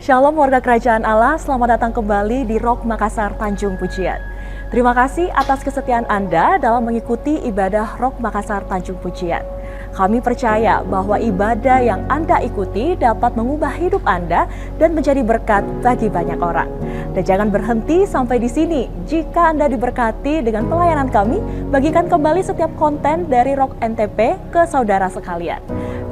Shalom warga kerajaan Allah, selamat datang kembali di Rock Makassar Tanjung Pujian. Terima kasih atas kesetiaan Anda dalam mengikuti ibadah Rock Makassar Tanjung Pujian. Kami percaya bahwa ibadah yang Anda ikuti dapat mengubah hidup Anda dan menjadi berkat bagi banyak orang. Dan jangan berhenti sampai di sini. Jika Anda diberkati dengan pelayanan kami, bagikan kembali setiap konten dari Rock NTP ke saudara sekalian.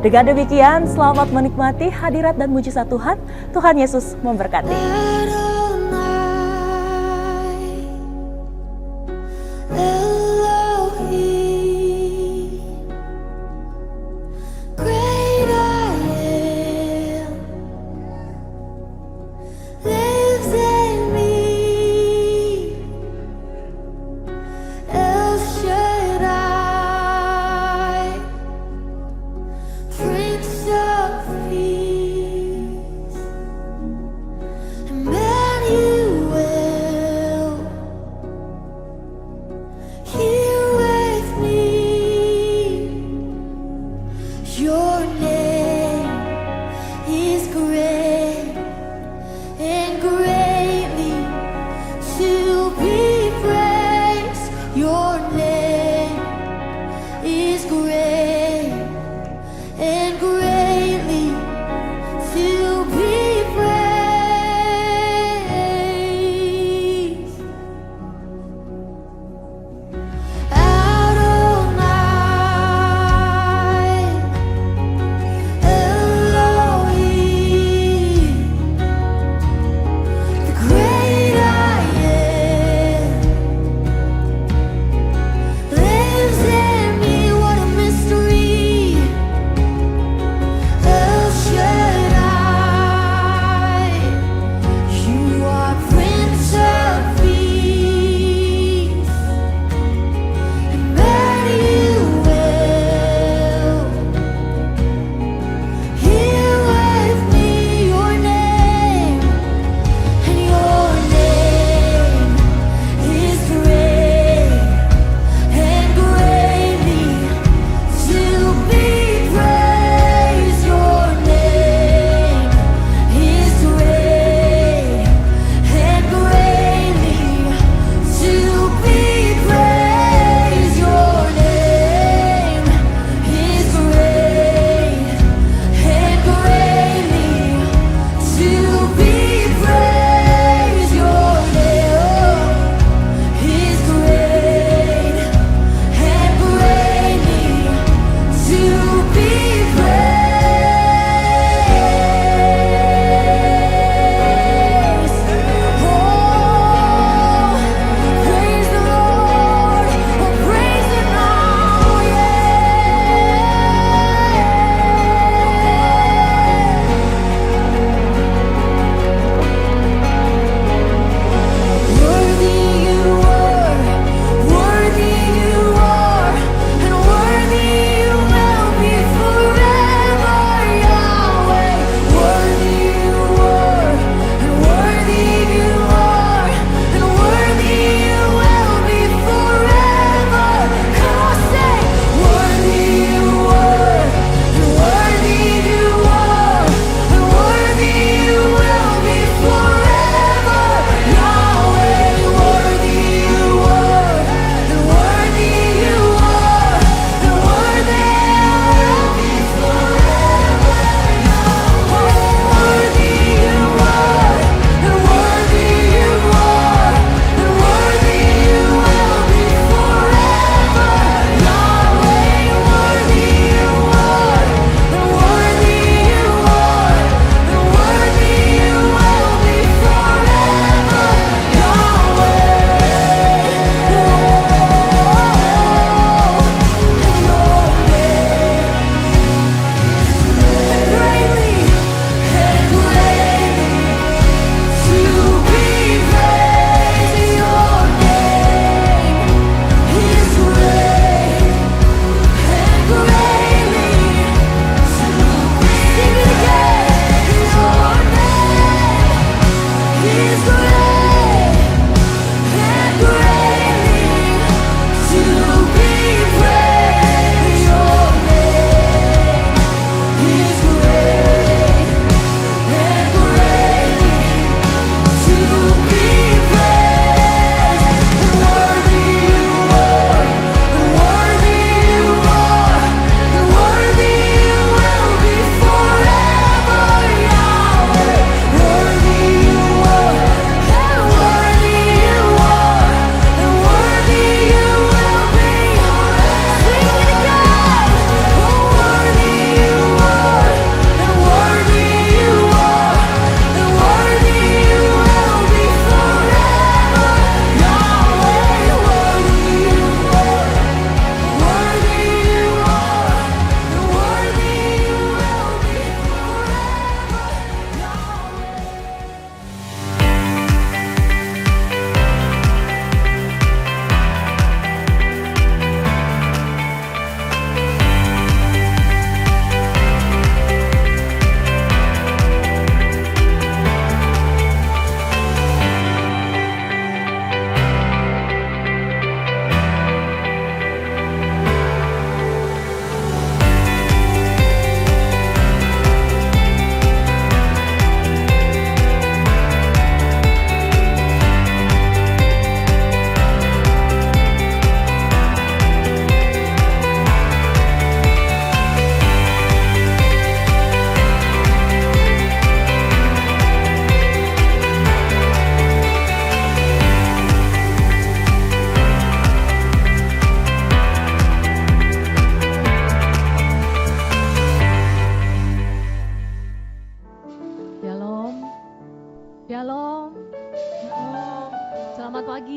Dengan demikian, selamat menikmati hadirat dan mujizat Tuhan. Tuhan Yesus memberkati. Prince of Peace, Emmanuel.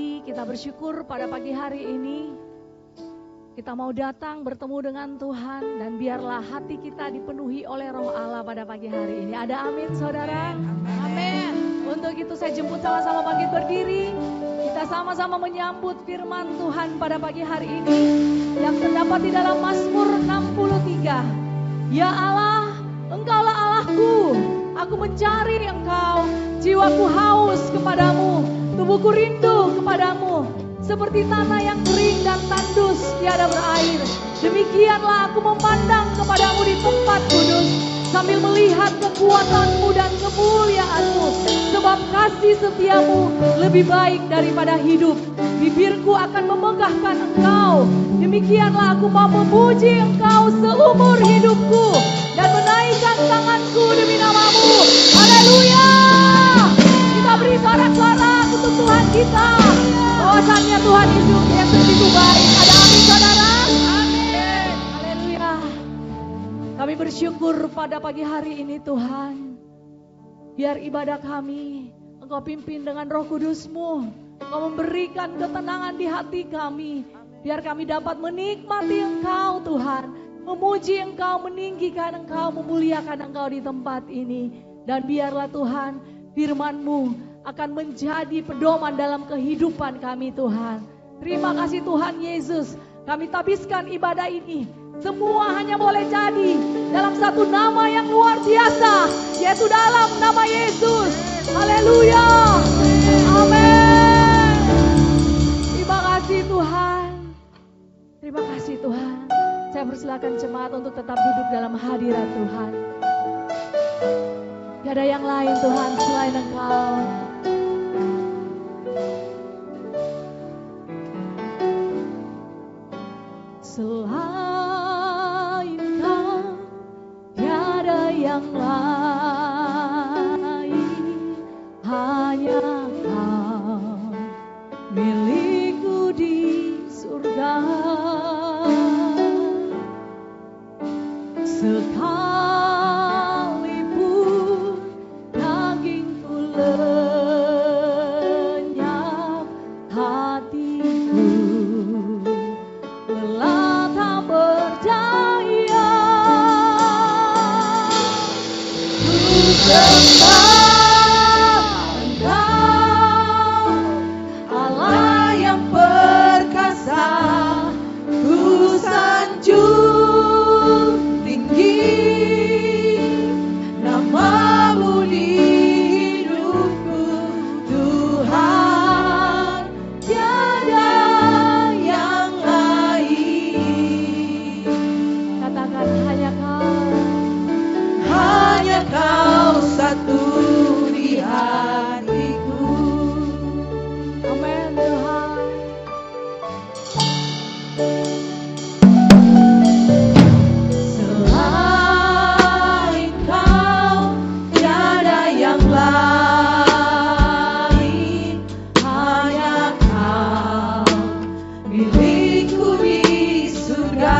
kami, kita bersyukur pada pagi hari ini kita mau datang bertemu dengan Tuhan, dan biarlah hati kita dipenuhi oleh Roh Allah pada pagi hari ini. Ada amin saudara? Amin. Untuk itu saya jemput sama-sama bangkit berdiri. Kita sama-sama menyambut firman Tuhan pada pagi hari ini yang terdapat di dalam Mazmur 63. Ya Allah, Engkaulah Allahku, aku mencari Engkau, jiwaku haus kepadamu, tubuhku rindu kepadamu, seperti tanah yang kering dan tandus tiada berair. Demikianlah aku memandang kepadamu di tempat kudus, sambil melihat kekuatanmu dan kemuliaanmu, sebab kasih setiamu lebih baik daripada hidup. Bibirku akan memegahkan Engkau, demikianlah aku mau memuji Engkau seumur hidupku, dan menaikkan tanganku demi namamu. Haleluya! Kita beri sorak-sorak untuk Tuhan kita. Bahwasannya Tuhan Yesus itu baik. Ada amin saudara? Amin. Haleluya. Kami bersyukur pada pagi hari ini Tuhan. Biar ibadah kami Engkau pimpin dengan Roh Kudus-Mu. Engkau memberikan ketenangan di hati kami. Biar kami dapat menikmati Engkau Tuhan. Memuji Engkau, meninggikan Engkau, memuliakan Engkau di tempat ini. Dan biarlah Tuhan firman-Mu akan menjadi pedoman dalam kehidupan kami Tuhan. Terima kasih Tuhan Yesus. Kami tabiskan ibadah ini. Semua hanya boleh jadi dalam satu nama yang luar biasa, yaitu dalam nama Yesus. Haleluya. Amin. Terima kasih Tuhan. Terima kasih Tuhan. Saya persilakan jemaat untuk tetap duduk dalam hadirat Tuhan. Tidak ada yang lain Tuhan selain Engkau. Selain Kau tiada yang lain, hanya Kau milikku di surga. Sekalipun dagingku lenyap, hatiku lelah tak berdaya. Ku sembah Engkau, Allah yang perkasa. Ku sanjung tinggi namamu di hidupku, Tuhan, tiada yang lain. Katakan hanya Kau satu di hatiku. Amin Tuhan. Selain Kau tiada yang lain, hanya Kau milikku di surga.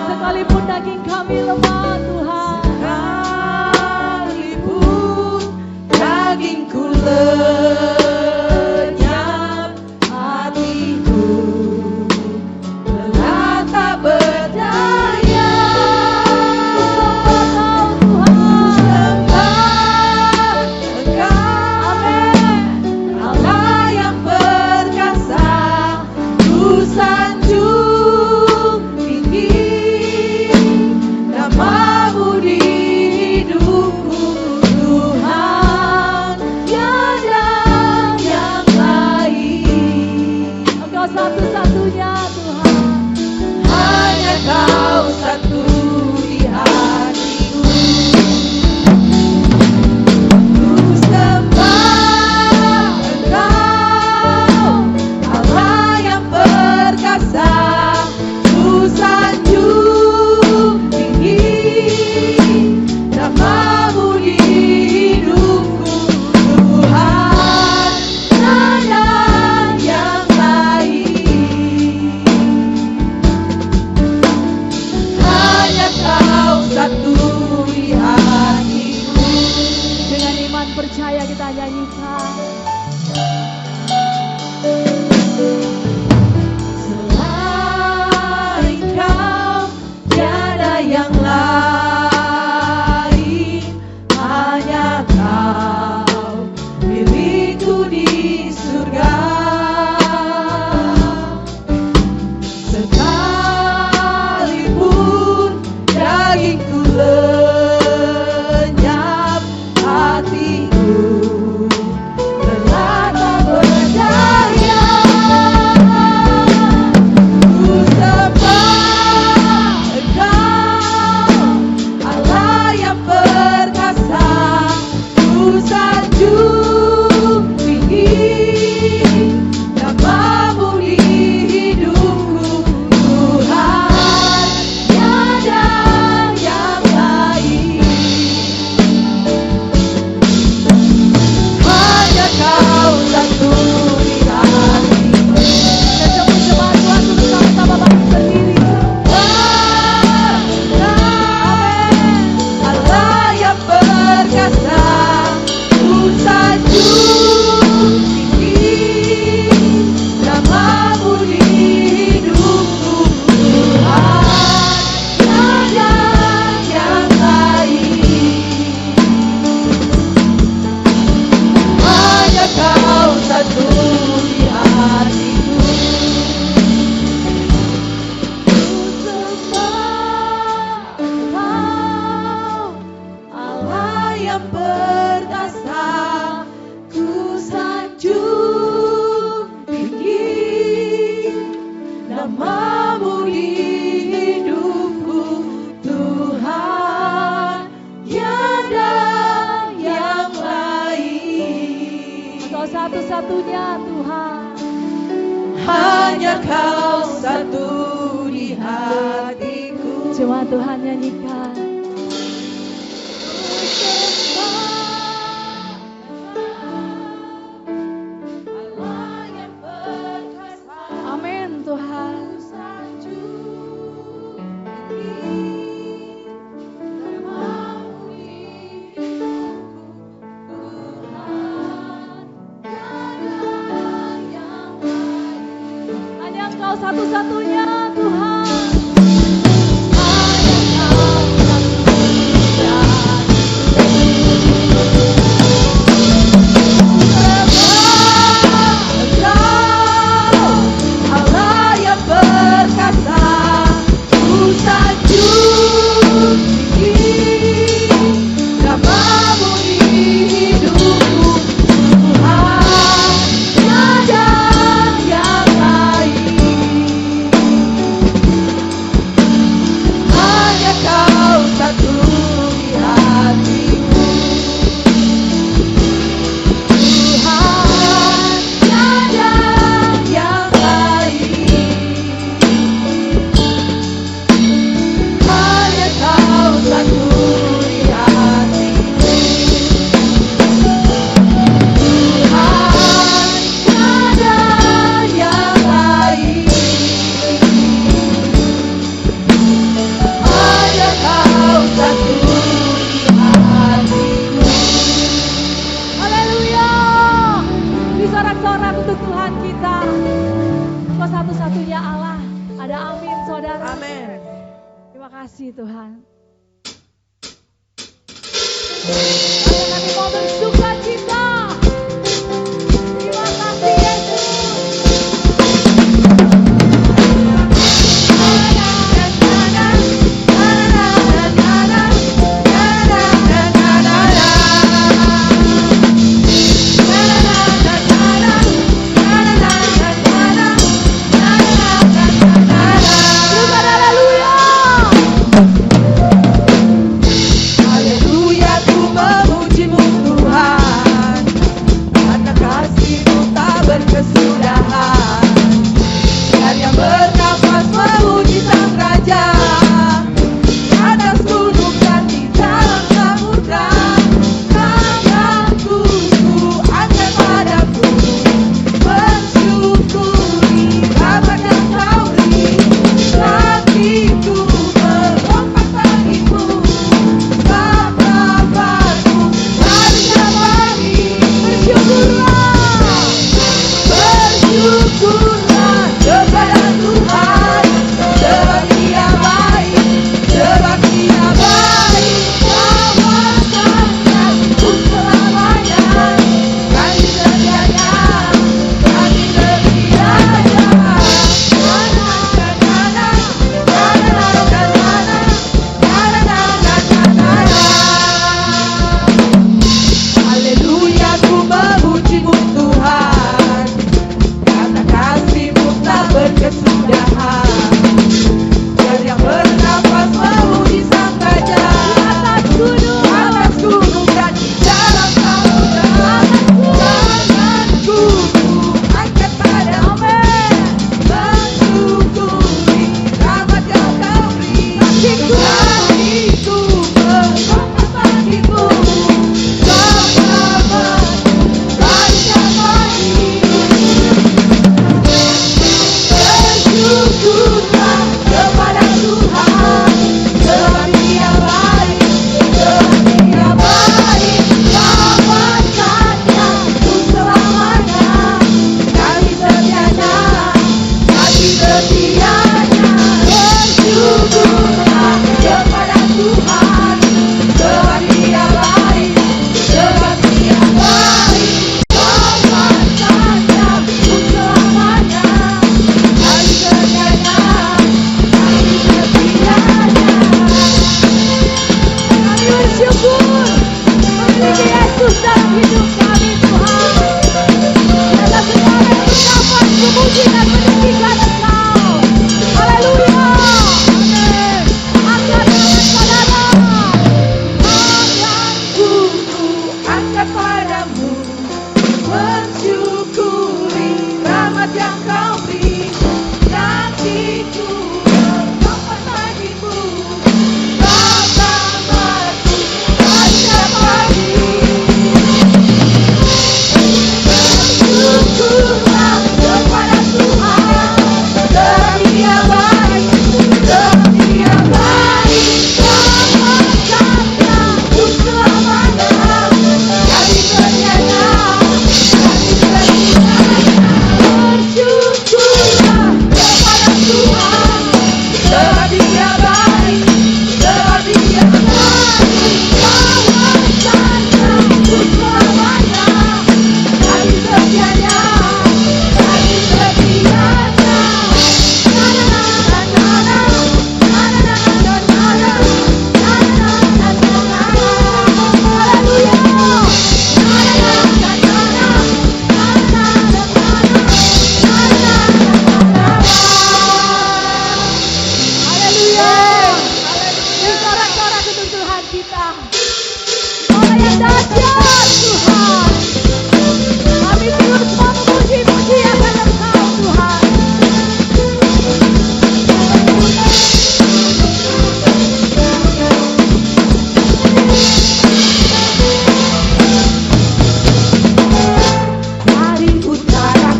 Sekalipun daging kami lemah Tuhan, sekalipun dagingku lenyap, hanya Kau satu di hatiku. Cuma Tuhan nyanyikan. Amin Tuhan. Hanya Engkau satu-satunya Tuhan. Allah yang perkasa, ku sanjung tinggi namamu di hidupku. Tuhan, tiada yang lain. Hanya Kau satu di hatiku. Tuhan, tiada yang lain. Hanya Kau satu di hatiku. Tuhan, tiada yang lain. Hanya Kau satu di hatiku. Haleluya. Disorak-sorak untuk Tuhan kita. Kau satu-satunya Allah. Ada amin saudara. Amin. Terima kasih Tuhan. Karena kami mau bersuka cita. Terima kasih Yesus. Haleluya, ku memuji-Mu Tuhan, karena kasih-Mu tak berkesudahan. Dan yang bernafas memuji Sang Raja, di atas gunung dan di dalam samudra. Tanganku ku angkat padamu, mensyukuri rahmat yang Kau beri. Hatiku melompat bagimu, bersyukurlah kepada Tuhan, sebab Dia baik, sebab Dia baik. Kawasannya untuk selamanya, kasih setianya, kasih setianya. Haleluya, ku memuji-Mu Tuhan, karena kasih-Mu tak berkesudahan. Dan yang bernafas memuji Sang Raja, di atas gunung dan di dalam samudra. Tanganku ku angkat padamu, mensyukuri rahmat yang Kau beri. Hatiku melompat bagimu, bersyukurlah kepada Tuhan, sebab Dia baik, sebab Dia baik. Kawasannya untuk selamanya, kasih setianya, kasih setianya. Bersyukurlah kepada Tuhan, sebab Dia baik, sebab Dia baik. Kawasannya untuk selamanya, kasih setianya, kasih setianya. Kami bersyukur memiliki Yesus dalam hidup kami Tuhan. Dalam segala bernafas memuji dan meninggikan Engkau. Haleluya. Amin. Angkat tangan saudara. Tanganku ku angkat padamu, mensyukuri rahmat yang Kau beri.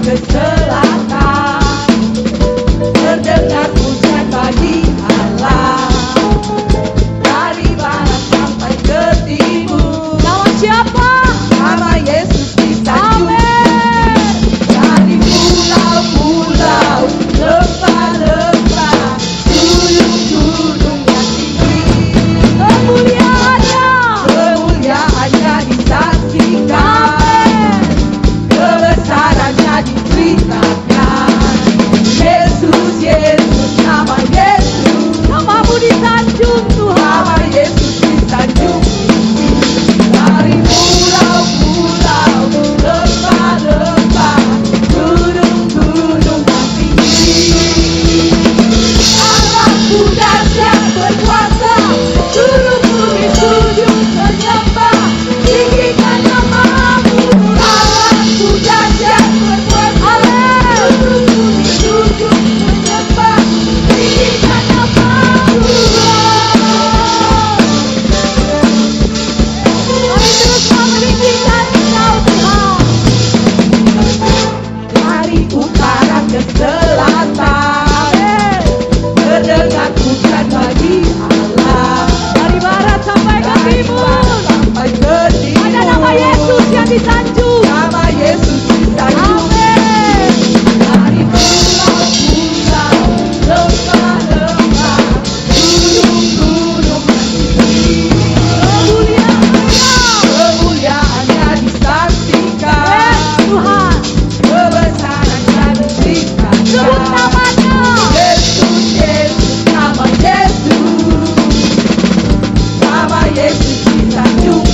ke selatan, terdengar pujian bagi Allah. Dari barat sampai ke timur, Nama siapa? nama Yesus disanjung. Amin. Dari pulau-pulau, lembah-lembah, gunung-gunung yang tinggi, Kemuliaannya. kemuliaannya disaksikan, Amin. kebesarannya diceritakan. Yesus, Yesus, nama Yesus, Namamu disanjung Tuhan. nama Yesus disanjung. Dari pulau-pulau, lembah-lembah, gunung-gunung yang tinggi, Allahku dahsyat berkuasa, seluruh bumi sujud menyembah, tinggikan namamu. Allahku dahsyat berkuasa, seluruh bumi sujud menyembah, tinggikan namamu. Kami terus meninggikan Engkau Tuhan. Dari utara ke selatan, terdengar pujian bagi Allah. Dari barat sampai ke Dari timur. barat sampai ke timur, Ada nama Yesus yang disanjung. nama Yesus disanjung. Amin. Dari pulau-pulau, lembah-lembah, gunung-gunung yang tinggi, Kemuliaannya. kemuliaannya disaksikan, Tuhan. kebesarannya diceritakan. Sebut namanya. Yesus, Yesus, nama Yesus, nama Yesus disanjung.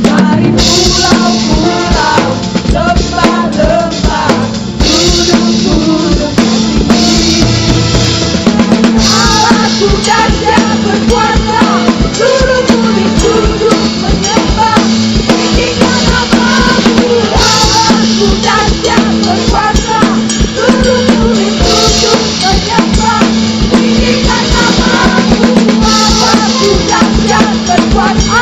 Dari pulau-pulau, lembah-lembah, gunung-gunung yang tinggi, Allahku dahsyat berkuasa, seluruh bumi sujud menyembah, tinggikan namamu. Allahku dahsyat berkuasa, seluruh bumi sujud menyembah, tinggikan namamu. Allahku dahsyat berkuasa,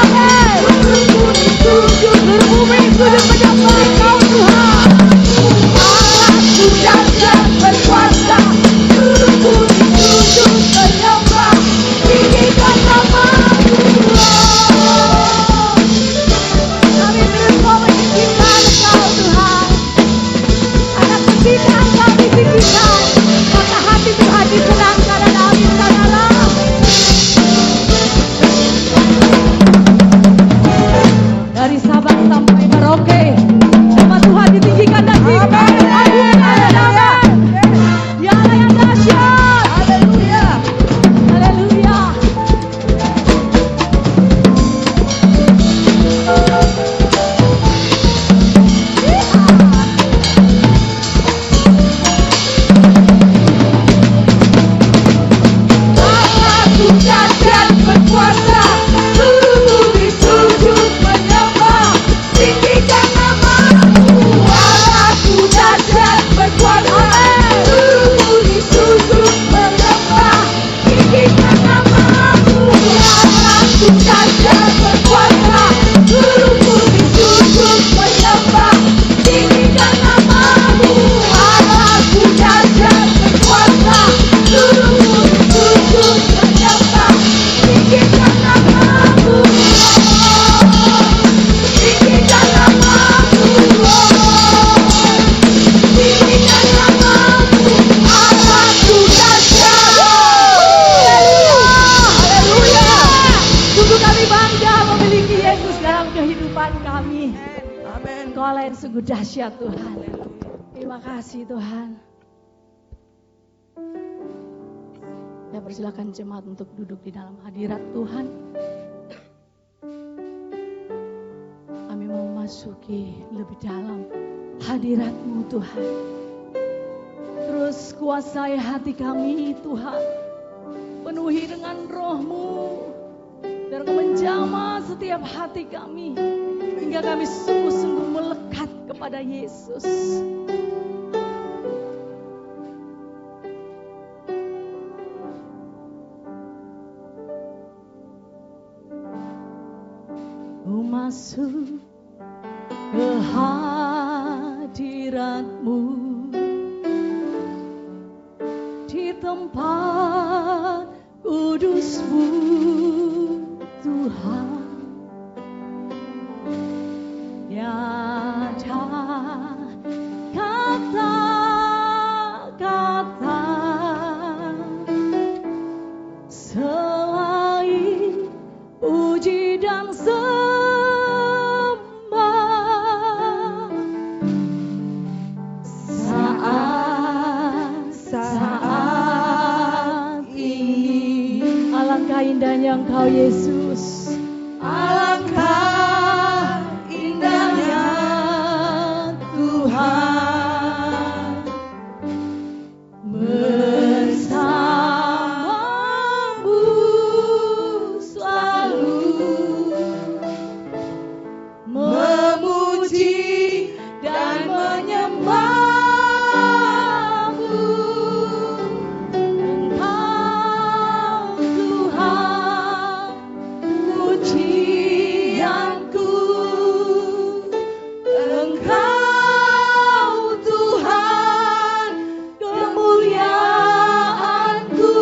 seluruh bumi sujud menyembah Engkau Tuhan. Allahku dahsyat berkuasa, seluruh bumi sujud menyembah, tinggikan namamu. Kami terus mau meninggikan Engkau Tuhan. Karena ketika Engkau ditinggikan, maka hati Tuhan disenangkan. Dan amin saudara. Dari Sabang sampai Merauke, nama Tuhan ditinggikan dan diagungkan. Amin. Dia Allah yang dahsyat. Haleluya. Haleluya. Allahku dahsyat berkuasa, seluruh bumi sujud menyembah, tinggikan namamu. Allahku dahsyat berkuasa, seluruh bumi sujud menyembah, tinggikan namamu. Allahku dahsyat berkuasa, seluruh bumi sujud menyembah, tinggikan namamu. Allahku dahsyat berkuasa, seluruh bumi sujud menyembah, tinggikan namamu. Tinggikan namamu. Tinggikan namamu. Allahku dahsyat. Haleluya. Sungguh kami bangga memiliki Yesus dalam kehidupan kami. Amin. Engkau Allah yang sungguh dahsyat Tuhan. Terima kasih Tuhan. Saya persilakan jemaat untuk duduk di dalam hadirat Tuhan. Kami mau memasuki lebih dalam hadirat-Mu Tuhan. Terus kuasai hati kami Tuhan. Penuhi dengan Roh-Mu. Biar Kau menjamah setiap hati kami. Hingga kami sungguh-sungguh melekat kepada Yesus. Ku masuk ke hadirat-Mu di tempat kudus-Mu Tuhan. Tiada kata-kata selain puji dan sembah. Saat ini alangkah indahnya Engkau Yesus, Alangkah indahnya Tuhan bersamamu selalu memuji dan menyembahmu. Engkau Tuhan pujianku, Engkau Tuhan kemuliaanku,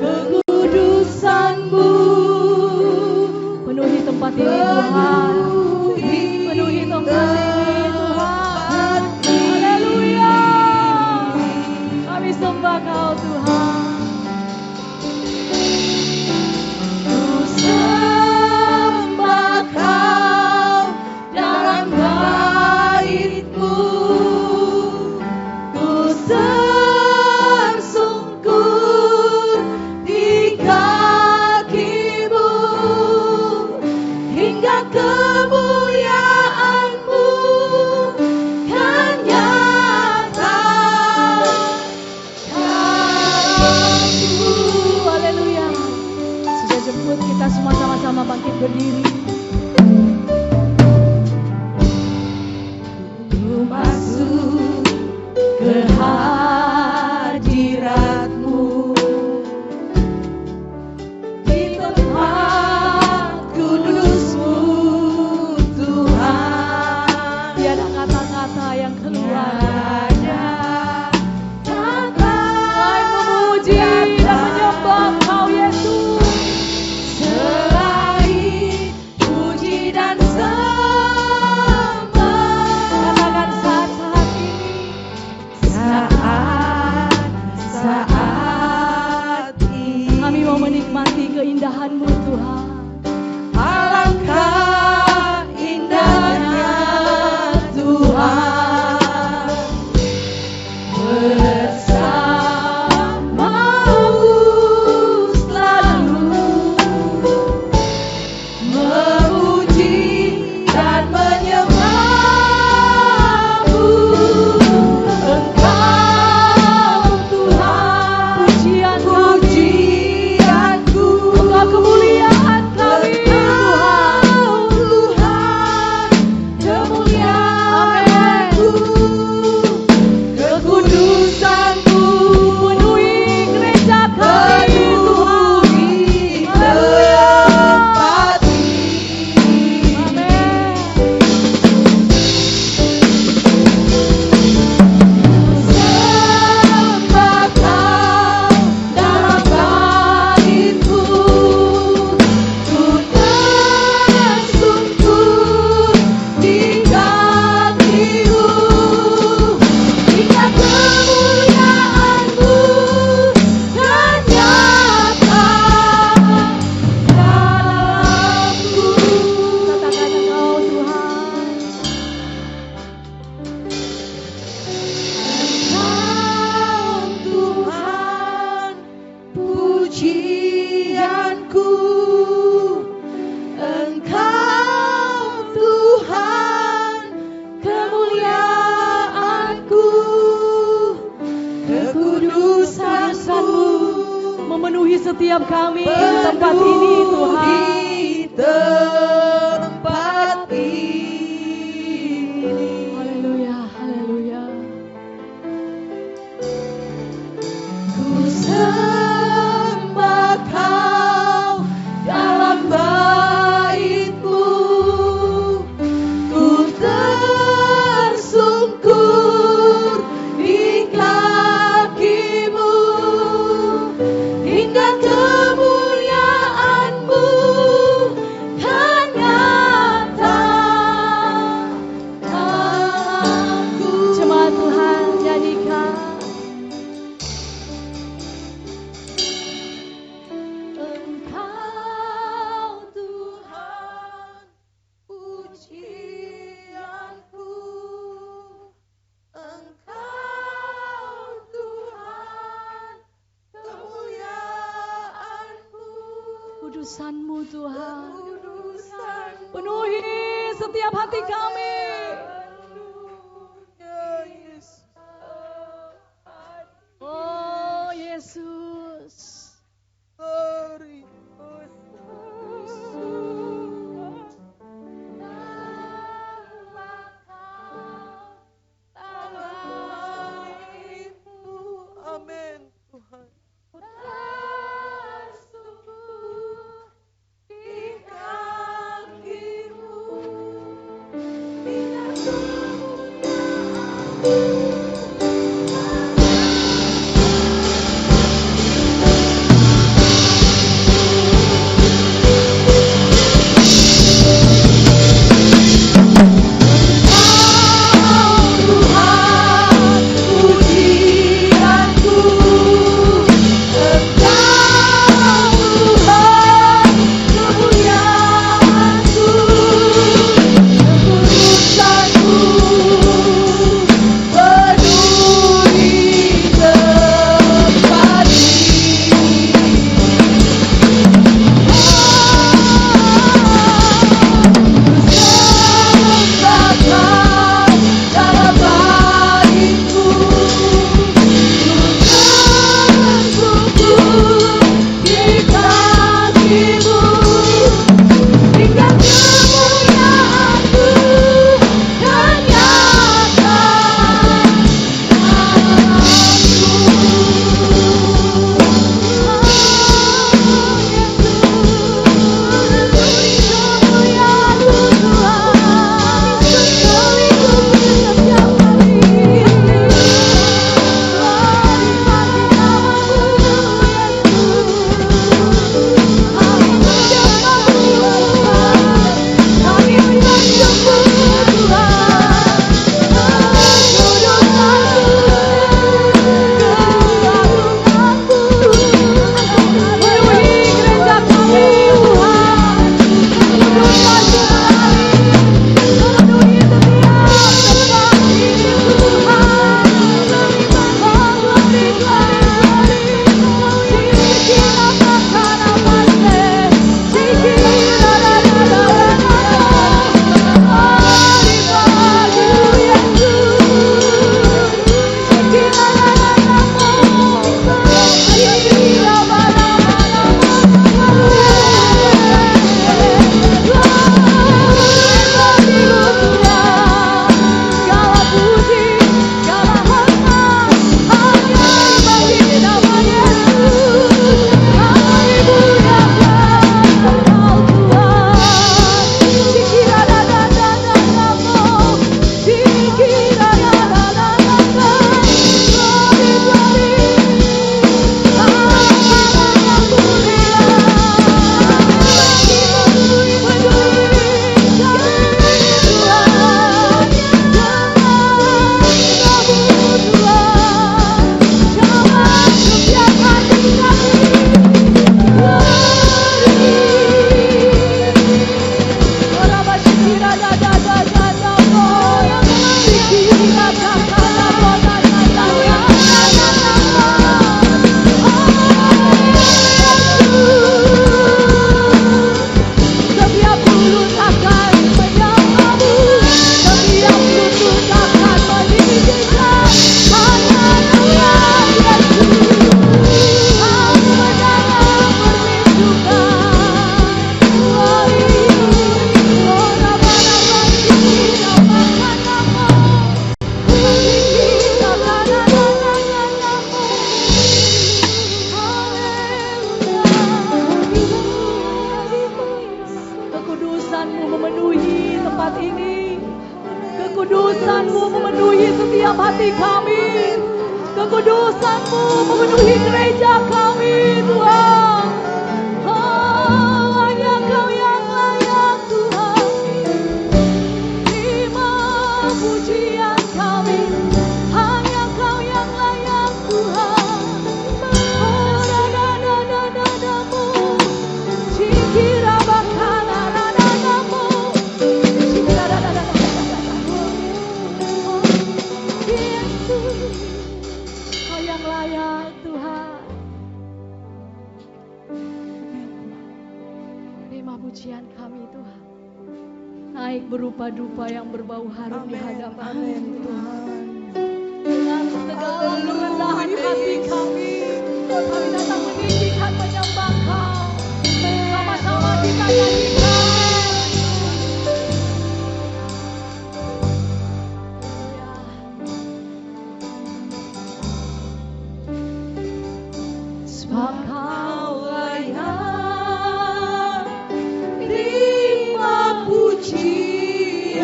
kekudusan-Mu penuhi tempat ini Tuhan, penuhi tempat ini Tuhan. Haleluya, kami sembah Kau Tuhan. Ku sembah Kau dalam bait-Mu, ku tersungkur di kaki-Mu, hingga kemuliaan-Mu kan nyata dalamku. Haleluya. Sudah jemput kita semua sama-sama bangkit berdiri. Ku masuk ke hadirat-Mu, di tempat kudus-Mu Tuhan. Tiada kata-kata yang keluar Selain memuji dan menyembah Kau Yesus. selain puji dan sembah. Katakan saat-saat ini Saat ini kami mau menikmati keindahan-Mu Tuhan. alangkah indahnya Tuhan bersamamu selalu memuji dan menyembahmu. Engkau Tuhan pujianku, Engkau kemuliaan kami Tuhan. Tuhan kemuliaanku, kekudusan-Mu Penuhi gereja kami Tuhan. penuhi tempat ini. Amin. Sembah Kau dalam bait-Mu, ku tersungkur di kaki-Mu, hingga kemuliaan-Mu kan nyata dalamku. Katakan Engkau Tuhan. Engkau Tuhan pujianku, Engkau Tuhan kemuliaanku, kekudusan-Mu Memenuhi setiap kami di tempat ini Tuhan. penuhi tempat ini. Haleluya, haleluya. Ku sembah Kau dalam bait-Mu, ku tersungkur kekudusan-Mu Tuhan. Penuhi setiap hati kami. Oh Yesus. Amin Tuhan. Kekudusan-Mu memenuhi setiap hati kami. Kekudusan-Mu memenuhi gereja kami, Tuhan. Oh, hanya Kau yang layak, Tuhan. Terima pujian kami. Hanya Kau yang layak, Tuhan. Oh, da-da-da-da-da-da-mu. Cikira bakala da-da-da-mu. Cikira da-da-da-da-da-da-mu. Oh, Yesus, Kau yang layak, Tuhan. pujian kami Tuhan. Naik berupa dupa yang berbau harum di hadapan Tuhan. Dengan segala kerendahan hati kami datang meninggikan menyembah Kau. Sama-sama kita nyanyikan. Sebab Kau layak terima pujian,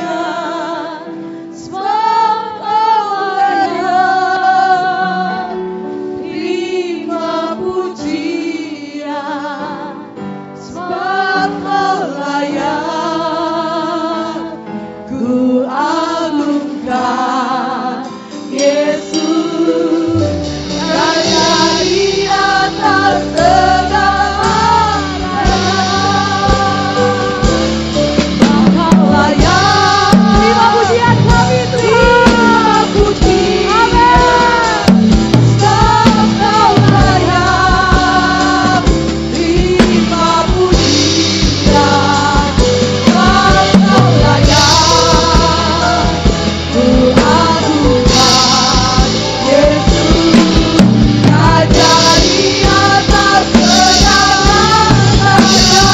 sebab Kau layak terima pujian, sebab Kau layak ku agungkan Yesus. Raja di atas segala Kau layak terima pujian kami Tuhan. Terima pujian. Sebab Kau layak terima pujian, sebab Kau layak ku agungkan Yesus. Raja di atas segala raja.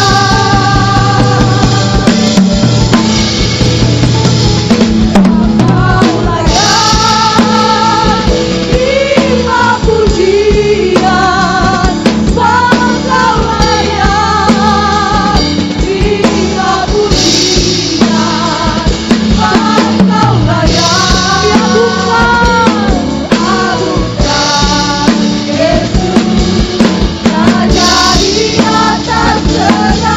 Kau layak terima pujian, sebab Kau layak terima pujian, sebab Kau layak agungkan Yesus. Raja di atas segala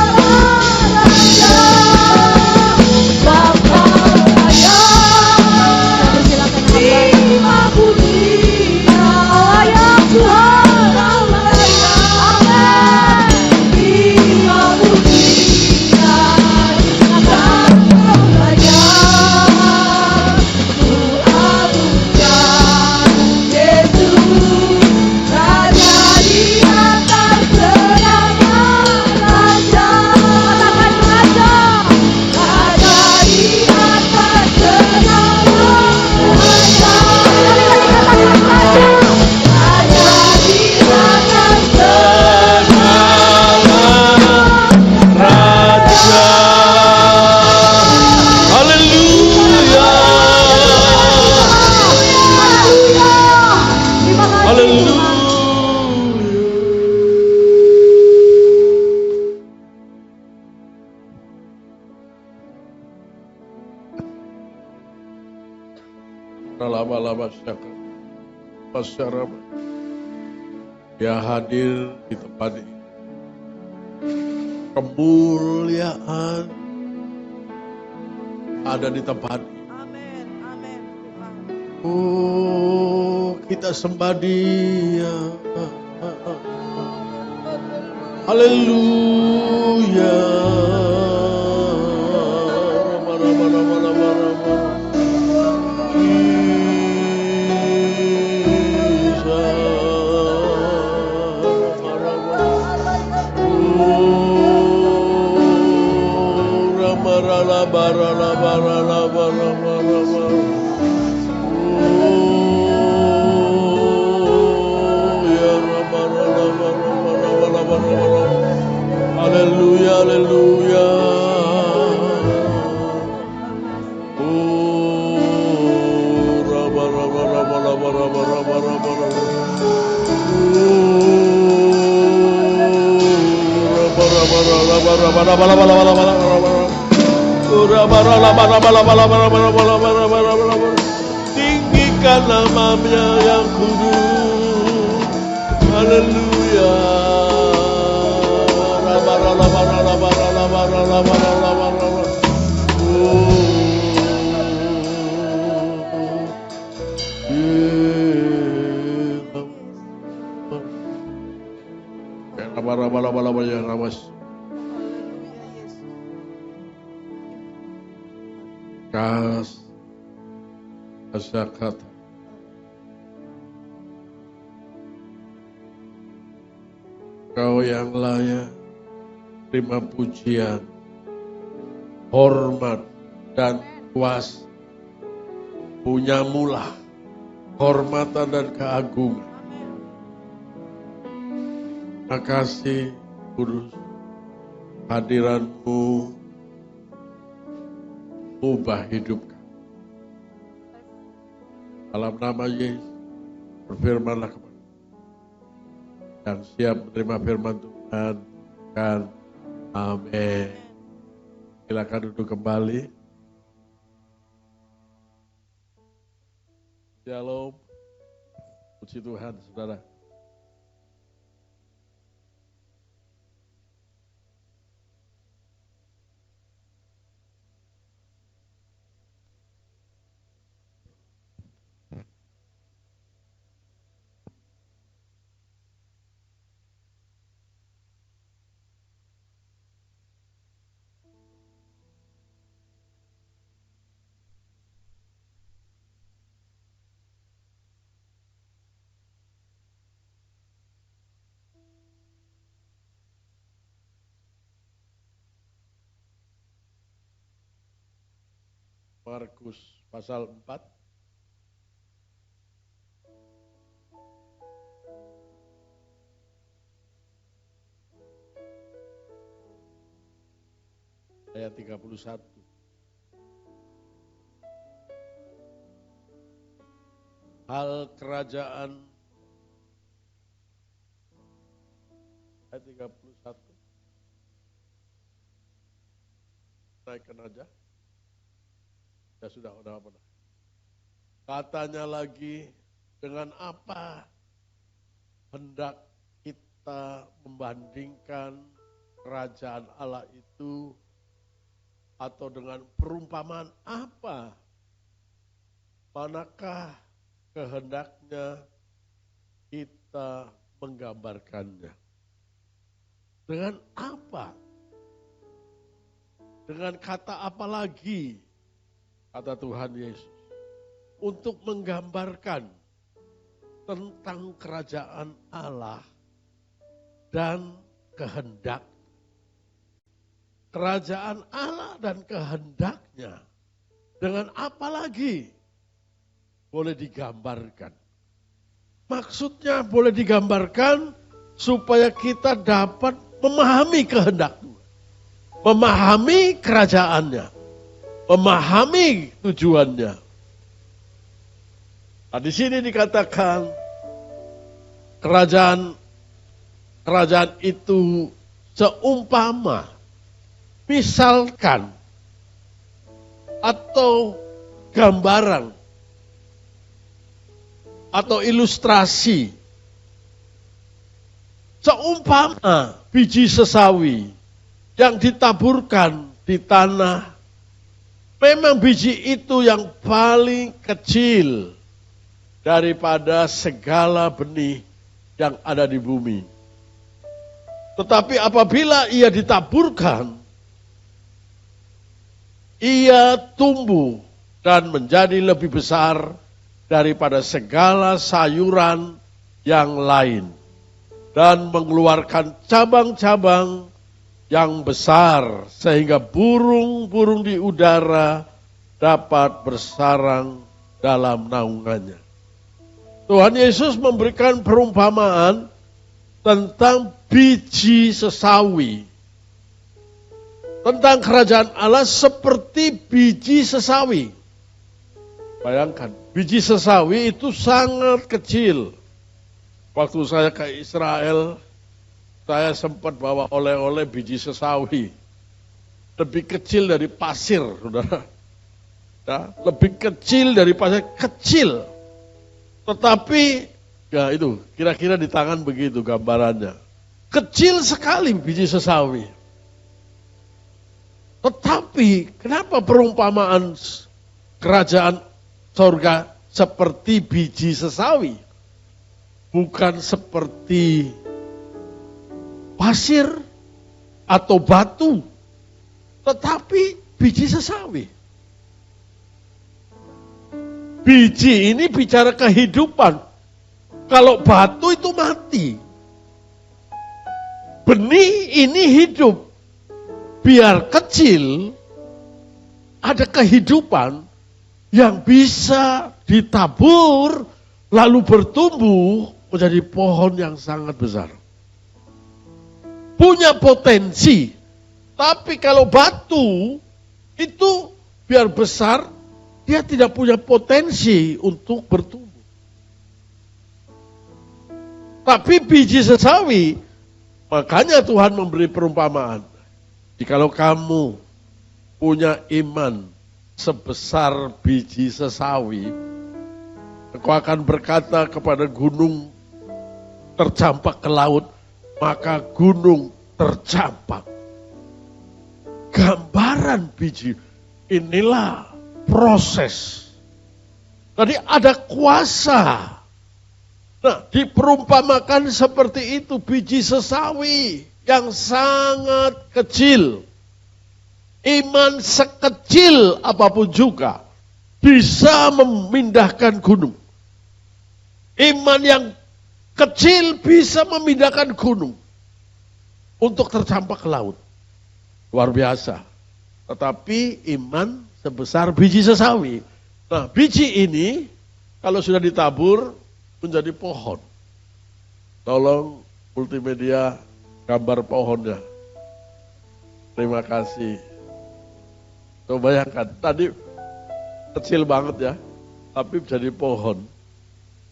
raja. Sebab Kau layak terima pujian. Layak Tuhan. Kau layak. Amin. Terima pujian. Sebab Kau layak ku agungkan Yesus. Raja di atas segala raja. Katakan raja. Raja di atas segala raja. Katakan raja. Raja di atas segala Raja. Haleluya. Haleluya. Terima kasih Haleluya. Tuhan. Lama-lama syakar. Masyarakat yang hadir di tempat ini. Kemuliaan ada di tempat ini. Amin, amin Tuhan. Oh, kita sembah Dia. Haleluya. Haleluya, haleluya. Tinggikan nama-Nya yang kudus. Haleluya. Kata Kau yang layak terima pujian, hormat, dan kuasa punyamu lah, kehormatan dan keagungan. Terima kasih Kudus, hadiranmu ubah hidup kami. Dalam nama Yesus, berfirmanlah kepada yang siap menerima firman Tuhan. Amin. Silakan duduk kembali. Shalom. Puji Tuhan, saudara. Markus pasal 4. Ayat 31. Hal kerajaan, ayat 31. Naikkan aja. Ya sudah, udah apa? Katanya lagi, dengan apa hendak kita membandingkan kerajaan Allah itu, atau dengan perumpamaan apa? Manakah kehendaknya kita menggambarkannya? Dengan apa? Dengan kata apa lagi? Kata Tuhan Yesus, untuk menggambarkan tentang kerajaan Allah dan kehendak. Kerajaan Allah dan kehendaknya, dengan apa lagi boleh digambarkan? Maksudnya boleh digambarkan supaya kita dapat memahami kehendak Tuhan, memahami kerajaannya, memahami tujuannya. Nah, di sini dikatakan kerajaan itu seumpama, misalkan, atau gambaran, atau ilustrasi, seumpama biji sesawi yang ditaburkan di tanah. Memang biji itu yang paling kecil daripada segala benih yang ada di bumi. Tetapi apabila ia ditaburkan, ia tumbuh dan menjadi lebih besar daripada segala sayuran yang lain, dan mengeluarkan cabang-cabang yang besar, sehingga burung-burung di udara dapat bersarang dalam naungannya. Tuhan Yesus memberikan perumpamaan tentang biji sesawi, tentang kerajaan Allah seperti biji sesawi. Bayangkan, biji sesawi itu sangat kecil. Waktu saya ke Israel, saya sempat bawa oleh-oleh biji sesawi. Lebih kecil dari pasir, saudara. Ya, lebih kecil dari pasir, kecil. Tetapi, ya itu, kira-kira di tangan begitu gambarannya. Kecil sekali biji sesawi. Tetapi, kenapa perumpamaan kerajaan surga seperti biji sesawi? Bukan seperti pasir atau batu, tetapi biji sesawi. Biji ini bicara kehidupan. Kalau batu itu mati. Benih ini hidup. Biar kecil, ada kehidupan yang bisa ditabur lalu bertumbuh menjadi pohon yang sangat besar. Punya potensi. Tapi kalau batu itu biar besar, dia tidak punya potensi untuk bertumbuh. Tapi biji sesawi, makanya Tuhan memberi perumpamaan. Jikalau kamu punya iman sebesar biji sesawi, engkau akan berkata kepada gunung tercampak ke laut, maka gunung tercampak. Gambaran biji, inilah proses. Tadi ada kuasa. Nah, diperumpamakan seperti itu biji sesawi yang sangat kecil. Iman sekecil apapun juga bisa memindahkan gunung. Iman yang kecil bisa memindahkan gunung untuk tercampak ke laut. Luar biasa. Tetapi iman sebesar biji sesawi. Nah, biji ini kalau sudah ditabur menjadi pohon. Tolong multimedia gambar pohonnya. Terima kasih. Coba bayangkan, tadi kecil banget ya, tapi menjadi pohon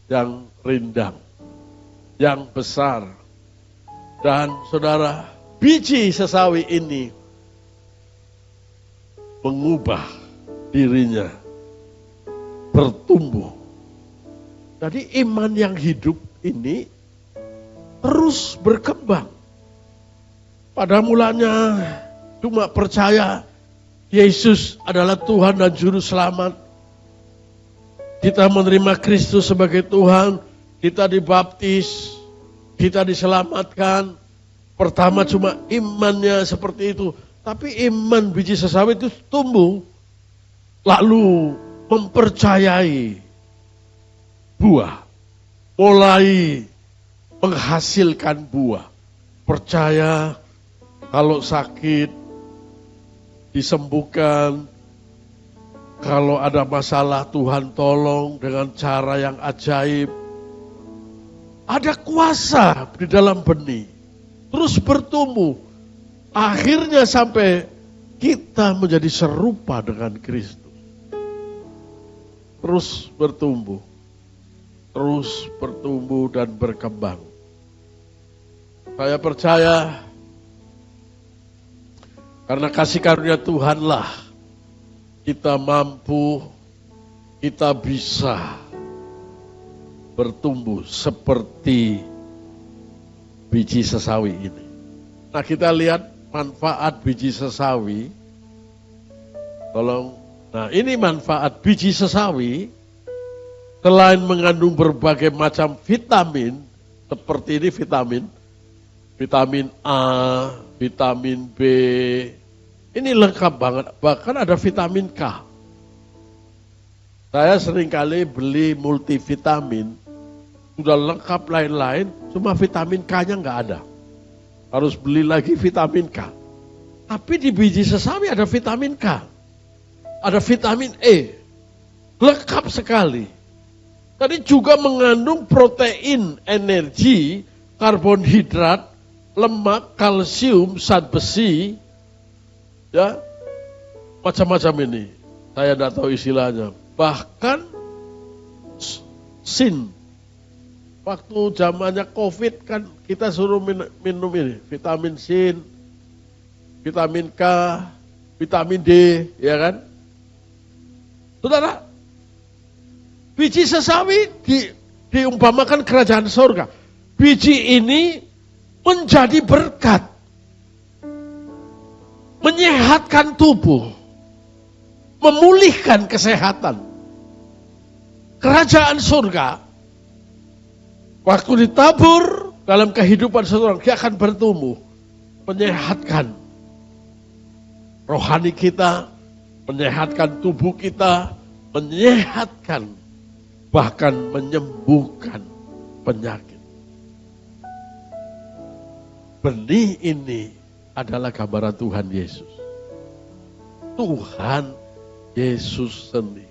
yang rindang, yang besar. Dan saudara, biji sesawi ini mengubah dirinya, bertumbuh. Jadi iman yang hidup ini terus berkembang. Pada mulanya cuma percaya Yesus adalah Tuhan dan Juru Selamat. Kita menerima Kristus sebagai Tuhan, kita dibaptis, kita diselamatkan. Pertama cuma imannya seperti itu. Tapi iman biji sesawi itu tumbuh, lalu mempercayai buah, mulai menghasilkan buah. Percaya kalau sakit disembuhkan, kalau ada masalah Tuhan tolong dengan cara yang ajaib. Ada kuasa di dalam benih, terus bertumbuh. Akhirnya sampai kita menjadi serupa dengan Kristus. Terus bertumbuh dan berkembang. Saya percaya karena kasih karunia Tuhanlah kita mampu, kita bisa bertumbuh seperti biji sesawi ini. Nah, kita lihat manfaat biji sesawi. Tolong. Nah, ini manfaat biji sesawi. Selain mengandung berbagai macam vitamin, seperti ini vitamin A, vitamin B. Ini lengkap banget. Bahkan ada vitamin K. Saya seringkali beli multivitamin. Sudah lengkap lain-lain, cuma vitamin K-nya nggak ada. Harus beli lagi vitamin K. Tapi di biji sesawi ada vitamin K. Ada vitamin E. Lengkap sekali. Tadi juga mengandung protein, energi, karbonhidrat, lemak, kalsium, zat besi. Ya, macam-macam ini. Saya tidak tahu istilahnya. Bahkan sin. Waktu zamannya COVID kan kita suruh minum ini, vitamin sin, vitamin K, vitamin D, ya kan? Saudara, biji sesawi diumpamakan kerajaan surga. Biji ini menjadi berkat, menyehatkan tubuh, memulihkan kesehatan. Kerajaan surga waktu ditabur dalam kehidupan seseorang, dia akan bertumbuh, menyehatkan rohani kita, menyehatkan tubuh kita, menyehatkan, bahkan menyembuhkan penyakit. Benih ini adalah gambaran Tuhan Yesus. Tuhan Yesus sendiri.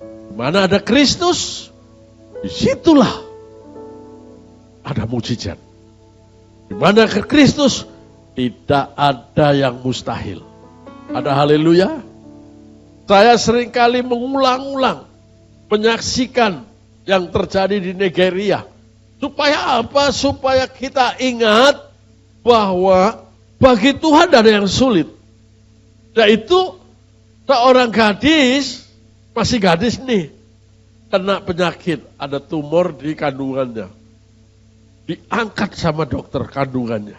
Di mana ada Kristus, disitulah ada mujizat. Di mana ke Kristus, tidak ada yang mustahil. Ada haleluya. Saya seringkali mengulang-ulang menyaksikan yang terjadi di Nigeria. Supaya apa? Supaya kita ingat bahwa bagi Tuhan ada yang sulit. Yaitu seorang gadis, masih gadis nih, kena penyakit, ada tumor di kandungannya. Diangkat sama dokter kandungannya.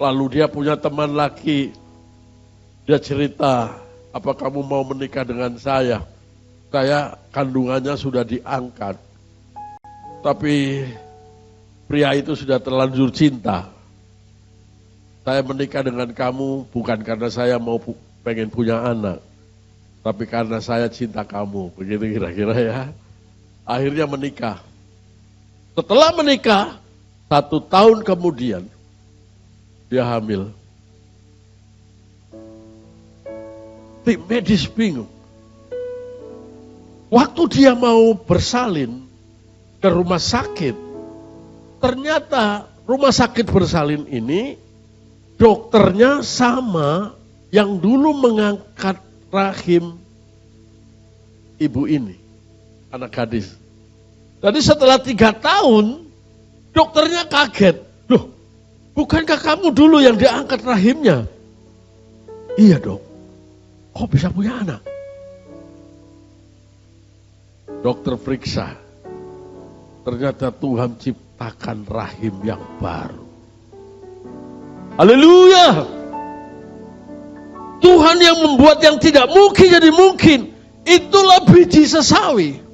Lalu dia punya teman laki, dia cerita, apa kamu mau menikah dengan saya? Saya kandungannya sudah diangkat. Tapi pria itu sudah terlanjur cinta. Saya menikah dengan kamu bukan karena saya mau pengen punya anak. Tapi karena saya cinta kamu. Begitu kira-kira ya. Akhirnya menikah. Setelah menikah, 1 tahun kemudian, dia hamil. Tim medis bingung. Waktu dia mau bersalin ke rumah sakit, ternyata rumah sakit bersalin ini, dokternya sama yang dulu mengangkat rahim ibu ini, anak gadis. Jadi setelah 3 tahun, dokternya kaget. Loh, bukankah kamu dulu yang diangkat rahimnya? Iya dok. Kok bisa punya anak? Dokter periksa. Ternyata Tuhan ciptakan rahim yang baru. Haleluya. Tuhan yang membuat yang tidak mungkin jadi mungkin. Itulah biji sesawi.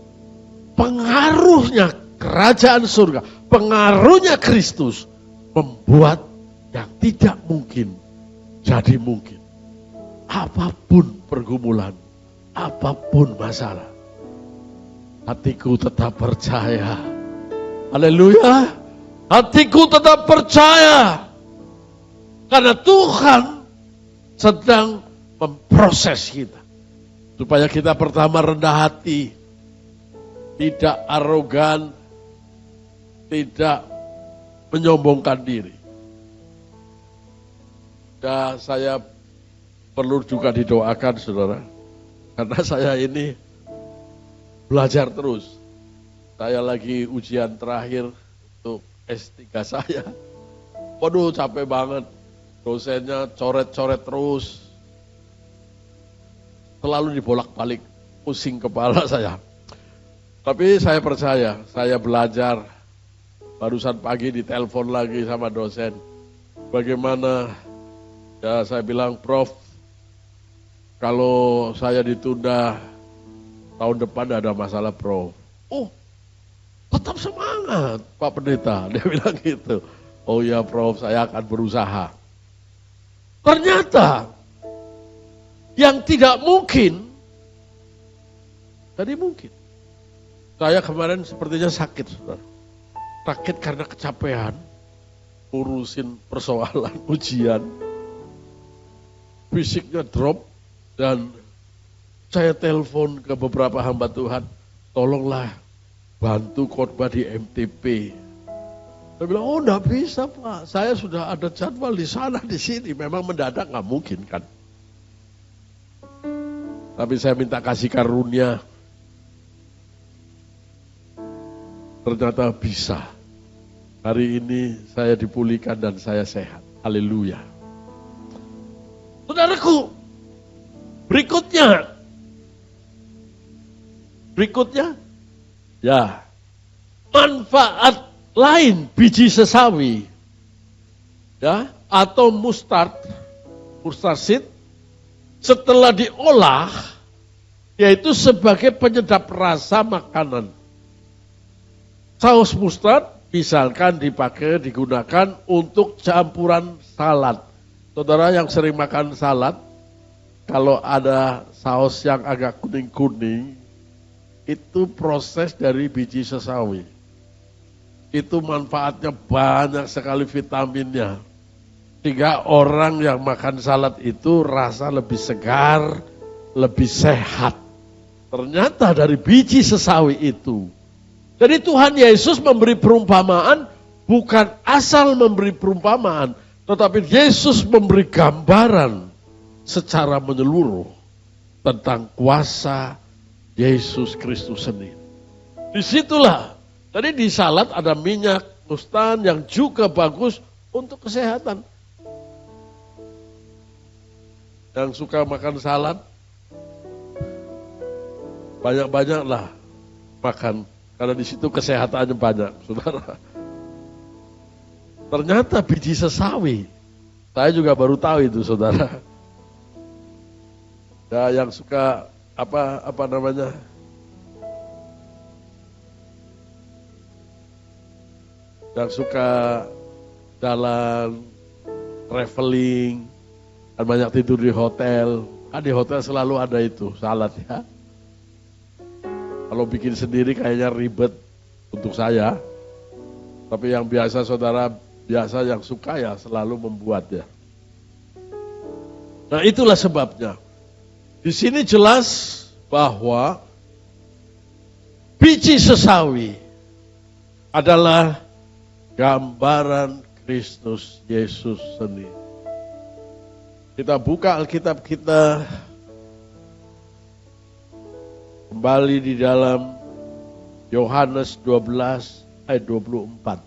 Pengaruhnya kerajaan surga, pengaruhnya Kristus membuat yang tidak mungkin jadi mungkin. Apapun pergumulan, apapun masalah, hatiku tetap percaya. Haleluya. Hatiku tetap percaya. Karena Tuhan sedang memproses kita. Supaya kita pertama rendah hati, tidak arogan, tidak menyombongkan diri. Dan saya perlu juga didoakan saudara. Karena saya ini belajar terus. Saya lagi ujian terakhir untuk S3 saya. Waduh capek banget. Dosennya coret-coret terus. Selalu dibolak-balik. Pusing kepala saya. Tapi saya percaya, saya belajar. Barusan pagi ditelepon lagi sama dosen. Bagaimana? Ya saya bilang, Prof, kalau saya ditunda tahun depan ada masalah, Prof. Oh, tetap semangat Pak Pendeta. Dia bilang gitu. Oh ya Prof, saya akan berusaha. Ternyata yang tidak mungkin, tadi mungkin. Saya kemarin sepertinya sakit, saudara. Sakit karena kecapean, urusin persoalan, ujian. Fisiknya drop, dan saya telepon ke beberapa hamba Tuhan, tolonglah bantu khotbah di MTP. Saya bilang, oh enggak bisa Pak, saya sudah ada jadwal di sana, di sini. Memang mendadak nggak mungkin kan. Tapi saya minta kasih karunia. Ternyata bisa. Hari ini saya dipulihkan dan saya sehat. Haleluya. Saudaraku, berikutnya, ya, manfaat lain biji sesawi, ya, atau mustard seed, setelah diolah, yaitu sebagai penyedap rasa makanan. Saus mustard misalkan digunakan untuk campuran salad. Saudara yang sering makan salad, kalau ada saus yang agak kuning-kuning, itu proses dari biji sesawi. Itu manfaatnya banyak sekali vitaminnya. Sehingga orang yang makan salad itu rasa lebih segar, lebih sehat. Ternyata dari biji sesawi itu. Jadi Tuhan Yesus memberi perumpamaan, bukan asal memberi perumpamaan, tetapi Yesus memberi gambaran secara menyeluruh tentang kuasa Yesus Kristus sendiri. Disitulah, tadi di salad ada minyak mustan yang juga bagus untuk kesehatan. Yang suka makan salad, banyak-banyaklah makan, karena di situ kesehatannya banyak, saudara. Ternyata biji sesawi, saya juga baru tahu itu, saudara. Ya, yang suka apa namanya? Yang suka jalan, traveling, dan banyak tidur di hotel. Kan di hotel selalu ada itu, salad ya. Kalau bikin sendiri kayaknya ribet untuk saya. Tapi yang biasa saudara, biasa yang suka ya selalu membuat ya. Nah itulah sebabnya. Di sini jelas bahwa biji sesawi adalah gambaran Kristus Yesus sendiri. Kita buka Alkitab kita kembali di dalam Yohanes 12 ayat 24.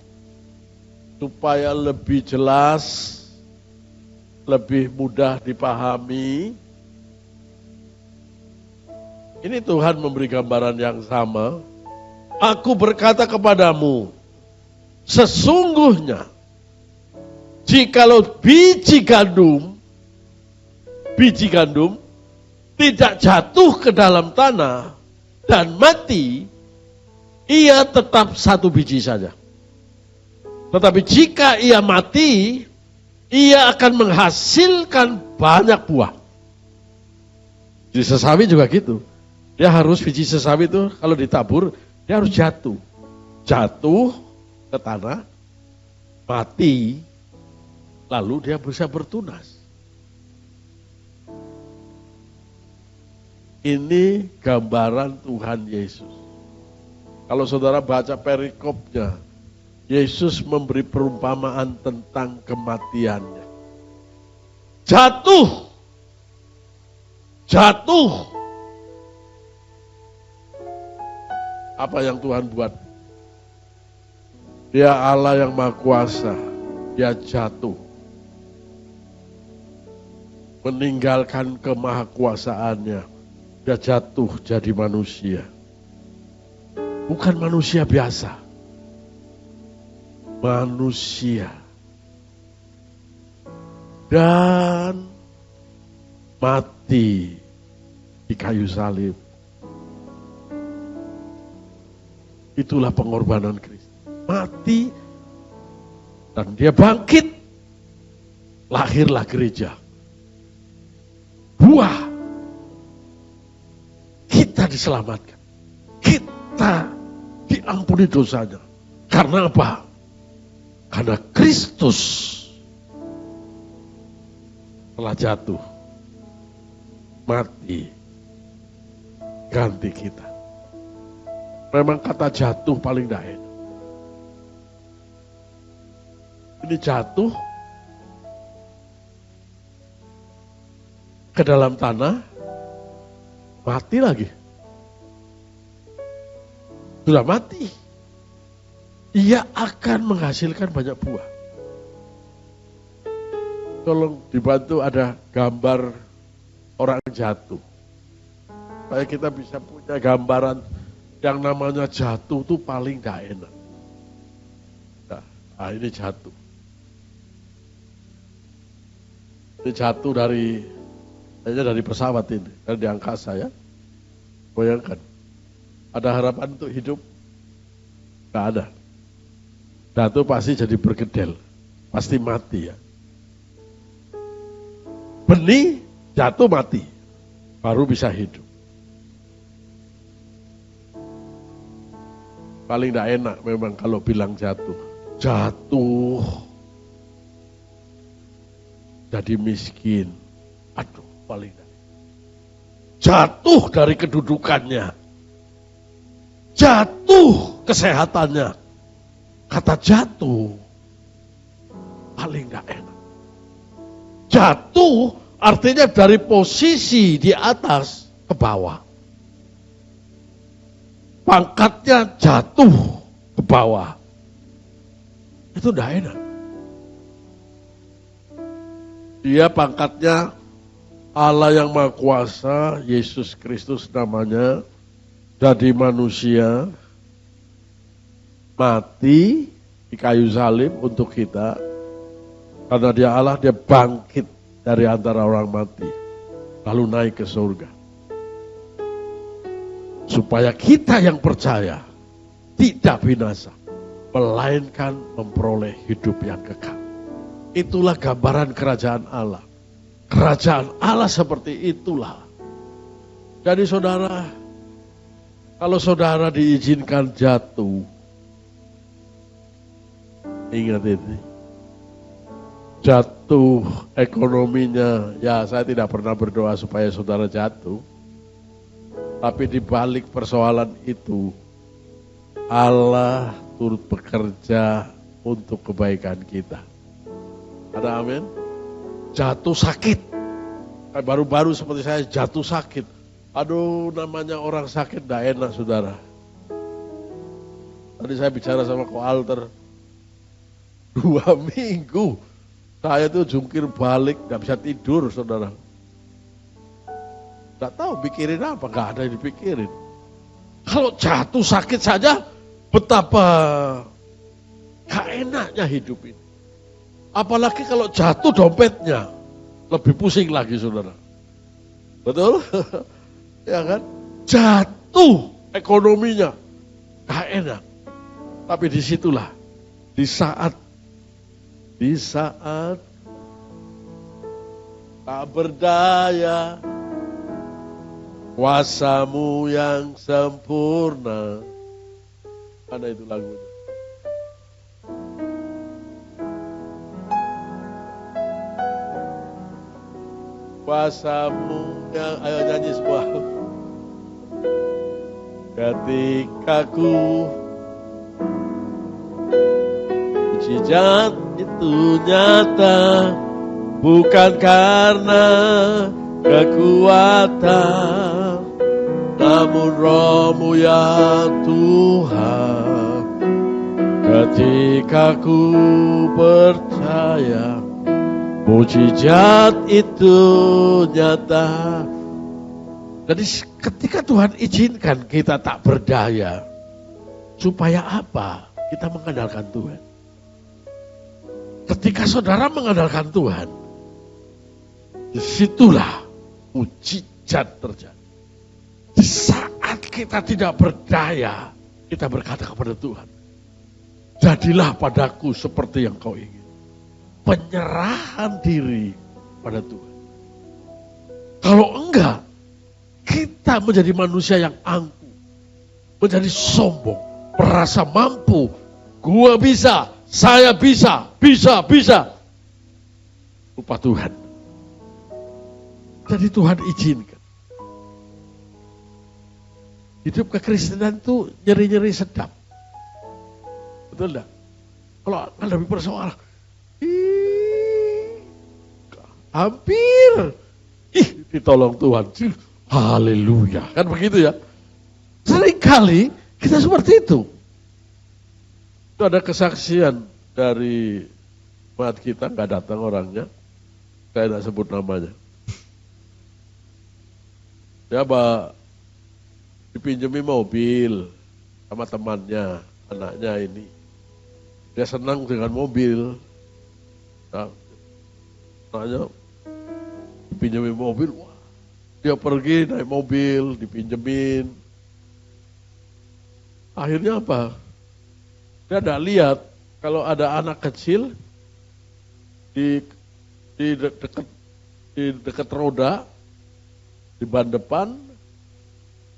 Supaya lebih jelas, lebih mudah dipahami. Ini Tuhan memberi gambaran yang sama. Aku berkata kepadamu, sesungguhnya jikalau biji gandum tidak jatuh ke dalam tanah dan mati, ia tetap satu biji saja. Tetapi jika ia mati, ia akan menghasilkan banyak buah. Biji sesawi juga gitu. Dia harus, biji sesawi itu kalau ditabur, dia harus jatuh. Jatuh ke tanah, mati, lalu dia bisa bertunas. Ini gambaran Tuhan Yesus. Kalau saudara baca perikopnya, Yesus memberi perumpamaan tentang kematiannya. Jatuh. Apa yang Tuhan buat? Dia Allah yang Maha Kuasa. Dia jatuh. Meninggalkan kemahakuasaannya. Dia jatuh jadi manusia. Bukan manusia biasa. Manusia. Dan mati di kayu salib. Itulah pengorbanan Kristus. Mati dan dia bangkit. Lahirlah gereja. Buah. Kita diselamatkan. Kita diampuni dosanya. Karena apa? Karena Kristus telah jatuh, mati, ganti kita. Memang kata jatuh paling tidak enak. Ini jatuh ke dalam tanah, mati lagi. Sudah mati. Ia akan menghasilkan banyak buah. Tolong dibantu ada gambar orang jatuh. Supaya kita bisa punya gambaran yang namanya jatuh itu paling tidak enak. Nah, ini jatuh. Ini jatuh dari pesawat ini, dari di angkasa ya. Bayangkan, ada harapan untuk hidup? Tidak ada. Jatuh pasti jadi bergedel, pasti mati ya. Benih jatuh mati, baru bisa hidup. Paling tidak enak memang kalau bilang jatuh. Jatuh, jadi miskin. Aduh, paling tidak. jatuh dari kedudukannya, jatuh kesehatannya. Kata jatuh paling gak enak. Jatuh artinya dari posisi di atas ke bawah. Pangkatnya jatuh ke bawah. Itu gak enak. Dia pangkatnya Allah yang Maha Kuasa, Yesus Kristus namanya, jadi manusia, mati di kayu salib untuk kita. Karena dia Allah, dia bangkit dari antara orang mati, lalu naik ke surga. Supaya kita yang percaya tidak binasa, melainkan memperoleh hidup yang kekal. Itulah gambaran kerajaan Allah. Kerajaan Allah seperti itulah. Jadi saudara, kalau saudara diizinkan jatuh, ingat ini, jatuh ekonominya, ya saya tidak pernah berdoa supaya saudara jatuh. Tapi di balik persoalan itu, Allah turut bekerja untuk kebaikan kita. Ada amin? Jatuh sakit. Baru-baru seperti saya jatuh sakit. Aduh, namanya orang sakit gak enak saudara. Tadi saya bicara sama Ko Alter, 2 minggu saya tuh jungkir balik, gak bisa tidur saudara. Gak tahu pikirin apa, gak ada yang dipikirin. Kalau jatuh sakit saja, betapa gak enaknya hidup ini. Apalagi kalau jatuh dompetnya, lebih pusing lagi saudara. Betul? Ya kan? Jatuh ekonominya, gak enak. Tapi disitulah, di saat tak berdaya, kuasamu yang sempurna. Mana itu lagunya? Kuasamu yang, ayo nyanyi semua. Ketika ku mujizat itu nyata, bukan karena kekuatan, namun Roh-Mu ya Tuhan. Ketika ku percaya, mujizat itu nyata. Jadi ketika Tuhan izinkan kita tak berdaya, supaya apa? Kita mengandalkan Tuhan. Ketika saudara mengandalkan Tuhan, disitulah mujizat terjadi. Di saat kita tidak berdaya, kita berkata kepada Tuhan, jadilah padaku seperti yang kau ingin. Penyerahan diri pada Tuhan. Kalau enggak, kita menjadi manusia yang angkuh, menjadi sombong, merasa mampu, gua bisa, saya bisa. Lupa Tuhan. Jadi Tuhan izinkan. Hidup kekristenan itu nyeri-nyeri sedap. Betul enggak? Kalau menghadapi persoalan, hampir ditolong Tuhan. Haleluya. Kan begitu ya. Seringkali kita seperti itu. Itu ada kesaksian dari umat kita, gak datang orangnya. Saya tidak sebut namanya. Dia dipinjemi mobil sama temannya, anaknya ini. Dia senang dengan mobil. Nah, anaknya dipinjemi mobil, wah, dia pergi naik mobil, dipinjemin. Akhirnya apa? Dia tidak lihat kalau ada anak kecil di dekat roda, di ban depan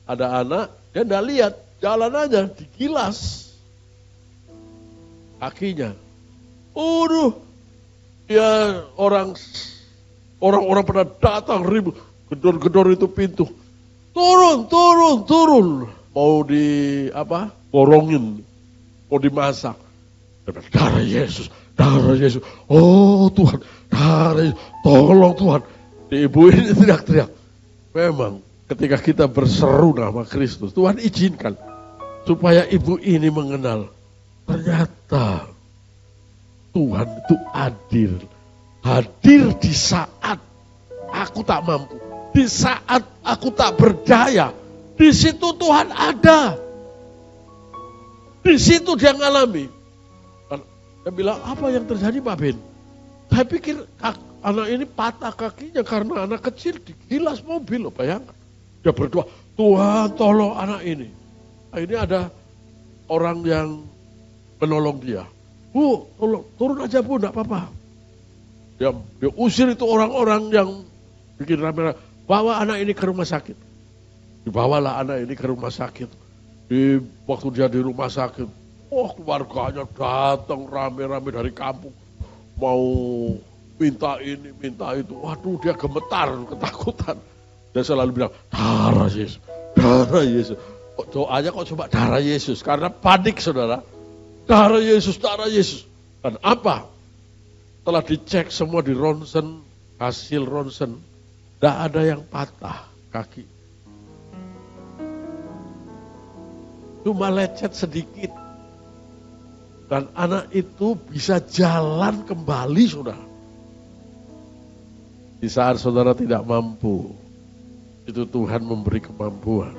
ada anak, dia tidak lihat, jalan aja, digilas kakinya. Dia orang pada datang ribut, gedor-gedor itu pintu. turun. Mau borongin, mau dimasak. Darah Yesus. Oh Tuhan, darah Yesus, tolong Tuhan. Ibu ini teriak-teriak. Memang ketika kita berseru nama Kristus, Tuhan izinkan supaya ibu ini mengenal. Ternyata Tuhan itu hadir di saat aku tak mampu, di saat aku tak berdaya. Di situ Tuhan ada. Di situ dia ngalami. Dia bilang, apa yang terjadi Pak Ben? Saya pikir anak ini patah kakinya karena anak kecil digilas mobil loh, bayangkan. Dia berdoa, Tuhan tolong anak ini. Nah, ini ada orang yang menolong dia. Bu, tolong, turun aja Bu, enggak apa-apa. Dia usir itu orang-orang yang bikin rame-rame. Bawa anak ini ke rumah sakit. Dibawalah anak ini ke rumah sakit. Waktu dia di rumah sakit, keluarganya datang rame-rame dari kampung. Mau minta ini, minta itu. Waduh, dia gemetar, ketakutan. Dia selalu bilang, darah Yesus, darah Yesus. Doanya kok coba darah Yesus, karena panik saudara. Darah Yesus, darah Yesus. Dan apa? Setelah dicek semua di ronsen, hasil ronsen, tidak ada yang patah kaki. Cuma lecet sedikit. Dan anak itu bisa jalan kembali saudara. Di saat saudara tidak mampu, itu Tuhan memberi kemampuan.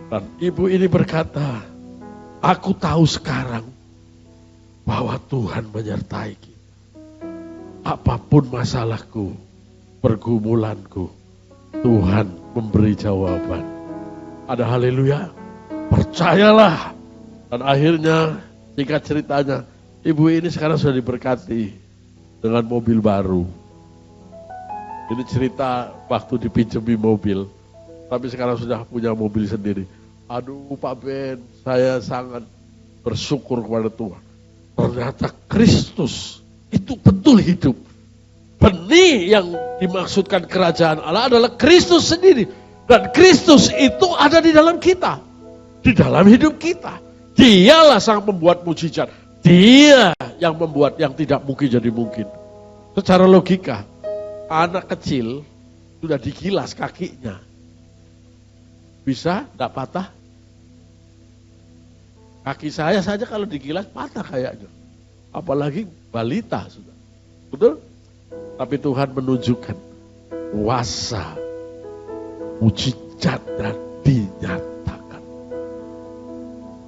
Dan ibu ini berkata, aku tahu sekarang bahwa Tuhan menyertai kita. Apapun masalahku, pergumulanku, Tuhan memberi jawaban. Ada haleluya. Percayalah. Dan akhirnya, singkat ceritanya, ibu ini sekarang sudah diberkati dengan mobil baru. Ini cerita waktu dipinjami mobil, tapi sekarang sudah punya mobil sendiri. Aduh Pak Ben, saya sangat bersyukur kepada Tuhan. Ternyata Kristus itu betul hidup. Benih yang dimaksudkan kerajaan Allah adalah Kristus sendiri. Dan Kristus itu ada di dalam kita. Di dalam hidup kita. Dialah sang pembuat mujizat. Dia yang membuat yang tidak mungkin jadi mungkin. Secara logika, anak kecil sudah digilas kakinya. Bisa tidak patah? Kaki saya saja kalau digilas patah kayaknya. Apalagi balita sudah. Betul? Tapi Tuhan menunjukkan kuasa mujizatnya dinyatakan.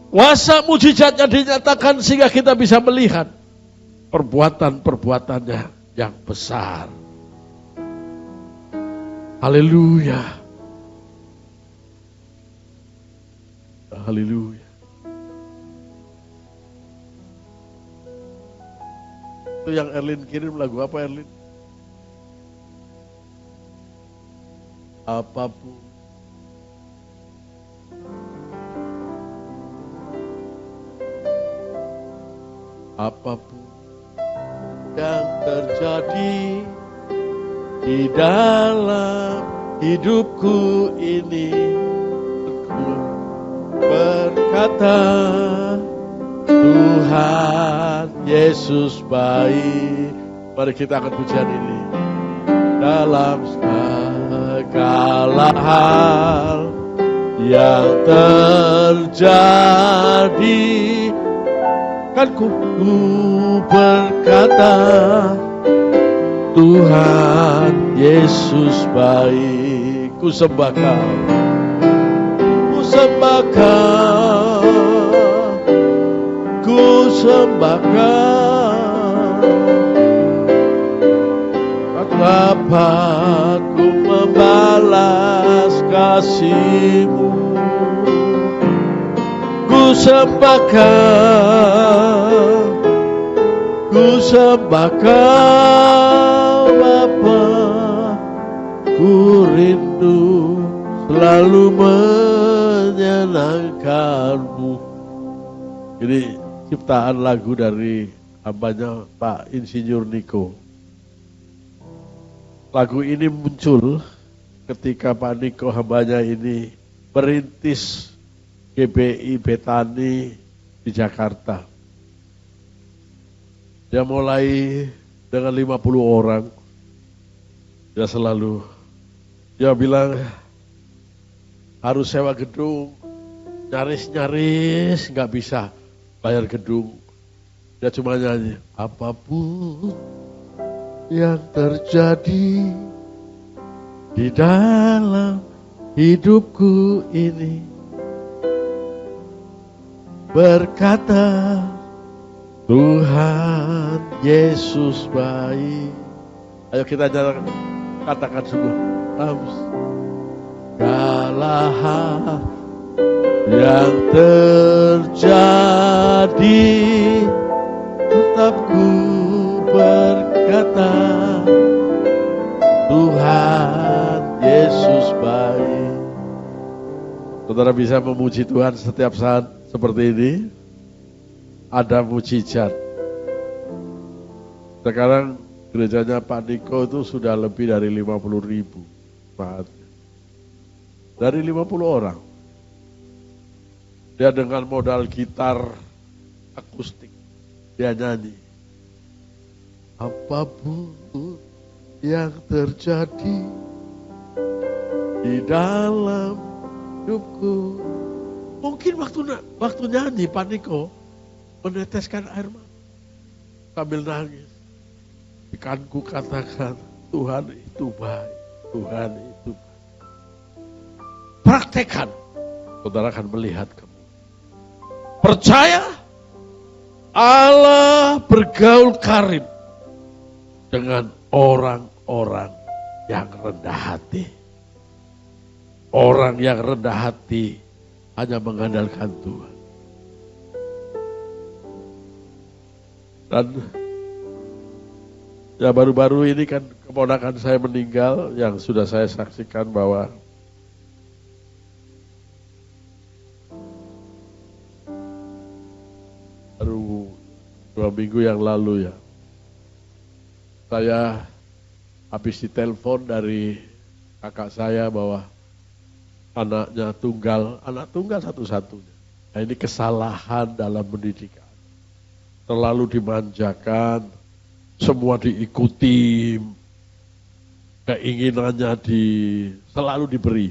Kuasa mujizatnya dinyatakan sehingga kita bisa melihat perbuatan-perbuatannya yang besar. Haleluya. Haleluya. Itu yang Erlin kirim, lagu apa Erlin? Apapun. Apapun yang terjadi di dalam hidupku ini, aku berkata, Tuhan Yesus baik. Mari kita akan pujian ini. Dalam segala hal yang terjadi, kan ku berkata, Tuhan Yesus baik. Ku sembah Kau, ku sembah Kau, ku sembah Kau. Tak dapat ku membalas kasih-Mu. Ku sembah Kau, ku sembah Kau Bapa. Ku rindu selalu menyenangkan-Mu. Ini ciptaan lagu dari hambanya Pak Insinyur Niko. Lagu ini muncul ketika Pak Niko hambanya ini merintis GBI Betani di Jakarta. Dia mulai dengan 50 orang. Dia bilang harus sewa gedung, nyaris nggak bisa bayar gedung. Dia cuma nyanyi, apapun yang terjadi di dalam hidupku ini, berkata Tuhan Yesus baik. Ayo kita katakan sungguh, segala hal yang terjadi, tetap ku berkata Tuhan Yesus baik. Saudara bisa memuji Tuhan setiap saat seperti ini. Ada mujizat. Sekarang gerejanya Pak Niko itu sudah lebih dari 50.000 jemaatnya. Dari 50 orang. Dia dengan modal gitar akustik, dia nyanyi. Apapun yang terjadi di dalam hidupku. Mungkin waktu nyanyi Pak Niko meneteskan air mata sambil nangis. Ikan ku katakan Tuhan itu baik, Tuhan itu baik. Praktekkan, saudara akan melihat kamu. Percaya Allah bergaul karib dengan orang-orang yang rendah hati. Orang yang rendah hati hanya mengandalkan Tuhan. Dan ya baru-baru ini kan keponakan saya meninggal yang sudah saya saksikan bahwa baru 2 minggu yang lalu ya. Saya habis ditelepon dari kakak saya bahwa anak tunggal satu-satunya. Nah, ini kesalahan dalam pendidikan. Terlalu dimanjakan, semua diikuti, keinginannya selalu diberi.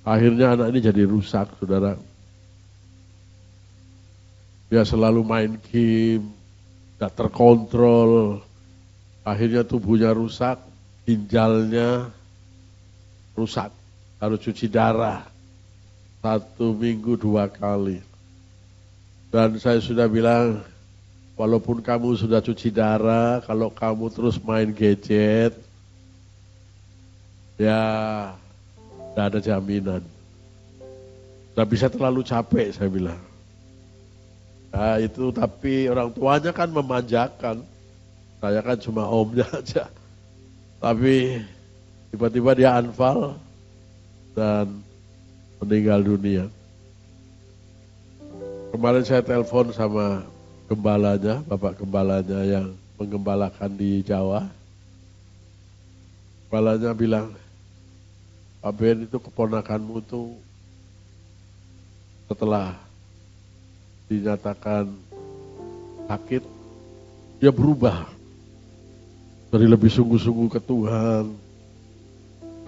Akhirnya anak ini jadi rusak, saudara. Dia selalu main game, tidak terkontrol. Akhirnya tubuhnya rusak, ginjalnya rusak. Harus cuci darah 1 minggu 2 kali. Dan saya sudah bilang, walaupun kamu sudah cuci darah, kalau kamu terus main gadget, ya tidak ada jaminan. Tidak bisa terlalu capek, saya bilang. Nah itu, tapi orang tuanya kan memanjakan. Saya kan cuma omnya aja. Tapi tiba-tiba dia anfal dan meninggal dunia. Kemarin saya telepon sama gembalanya, bapak gembalanya yang menggembalakan di Jawa. Gembalanya bilang, Pak Ben itu keponakanmu tuh setelah dinyatakan sakit, dia berubah. Dari lebih sungguh-sungguh ke Tuhan,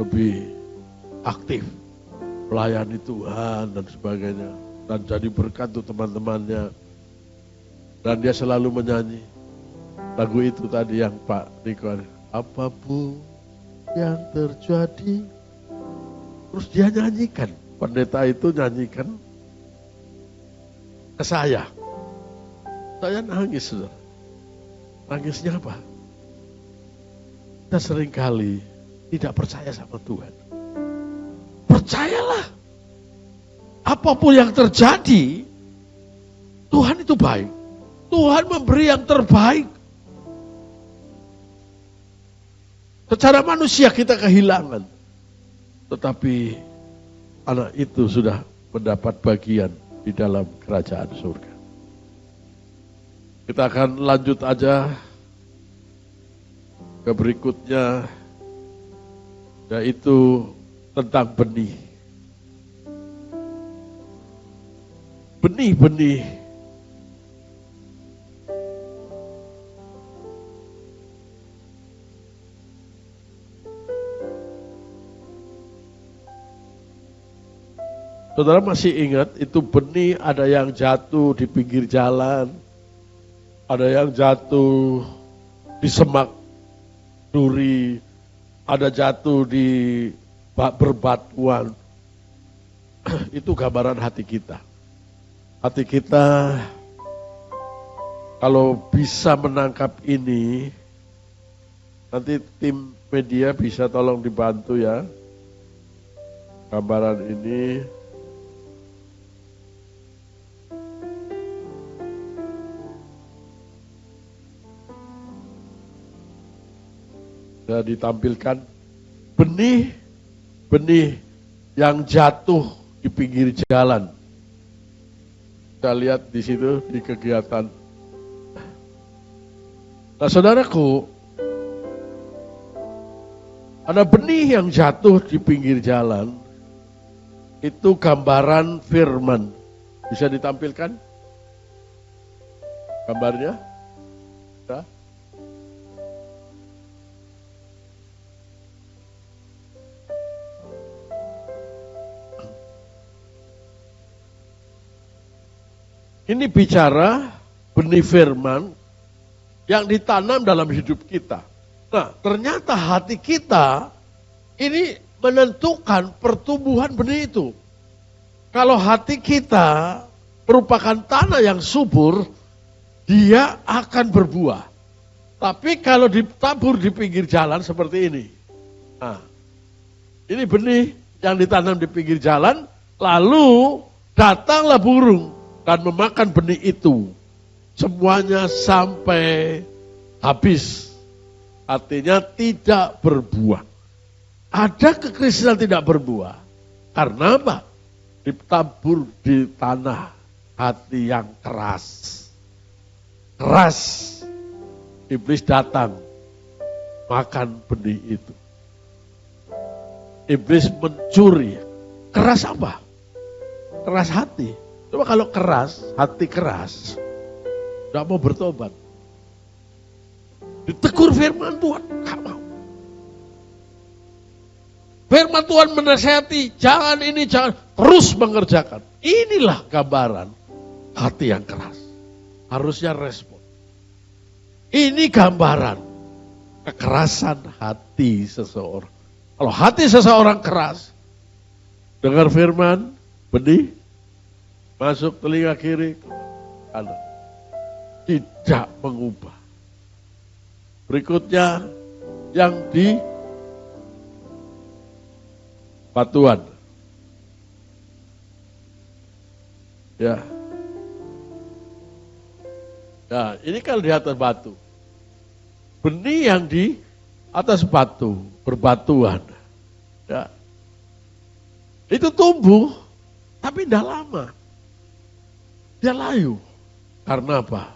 lebih aktif, melayani Tuhan dan sebagainya. Dan jadi berkat untuk teman-temannya. Dan dia selalu menyanyi lagu itu tadi yang Pak Niko, apapun yang terjadi. Terus dia nyanyikan, pendeta itu nyanyikan ke saya. Saya nangis, saudara. Nangisnya apa? Kita seringkali tidak percaya sama Tuhan. Percayalah. Apapun yang terjadi, Tuhan itu baik. Tuhan memberi yang terbaik. Secara manusia kita kehilangan. Tetapi anak itu sudah mendapat bagian di dalam kerajaan surga. Kita akan lanjut aja ke berikutnya, yaitu tentang benih. Benih-benih Saudara masih ingat itu benih ada yang jatuh di pinggir jalan, ada yang jatuh di semak duri, ada jatuh di berbatuan. Itu gambaran hati kita. Hati kita kalau bisa menangkap ini, nanti tim media bisa tolong dibantu ya. Gambaran ini. Sudah ditampilkan benih yang jatuh di pinggir jalan. Kita lihat di situ di kegiatan. Nah, saudaraku, ada benih yang jatuh di pinggir jalan. Itu gambaran firman. Bisa ditampilkan gambarnya? Nah. Ini bicara benih firman yang ditanam dalam hidup kita. Nah, ternyata hati kita ini menentukan pertumbuhan benih itu. Kalau hati kita merupakan tanah yang subur, dia akan berbuah. Tapi kalau ditabur di pinggir jalan seperti ini. Nah, ini benih yang ditanam di pinggir jalan, lalu datanglah burung dan memakan benih itu. Semuanya sampai habis. Artinya tidak berbuah. Ada kekristenan tidak berbuah. Karena apa? Ditabur di tanah hati yang keras. Keras. Iblis datang makan benih itu. Iblis mencuri. Keras apa? Keras hati. Coba kalau keras, hati keras, gak mau bertobat. Ditegur firman Tuhan, gak mau. Firman Tuhan menasihati, jangan ini, jangan. Terus mengerjakan. Inilah gambaran hati yang keras. Harusnya respon. Ini gambaran kekerasan hati seseorang. Kalau hati seseorang keras, dengar firman, benih, masuk telinga kiri, kanan. Tidak mengubah. Berikutnya yang di batuan. Ya. Nah, ini kan di atas batu. Benih yang di atas batu, berbatuan. Ya. Itu tumbuh, tapi tidak lama. Dia layu. Karena apa?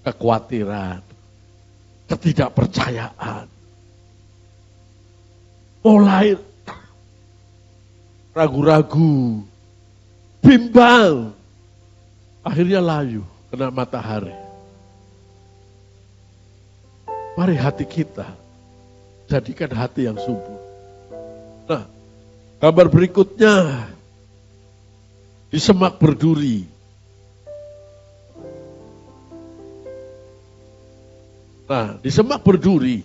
Kekhawatiran, ketidakpercayaan. Mulai ragu-ragu, bimbang. Akhirnya layu, kena matahari. Mari hati kita jadikan hati yang subur. Nah, gambar berikutnya di semak berduri. Nah, di semak berduri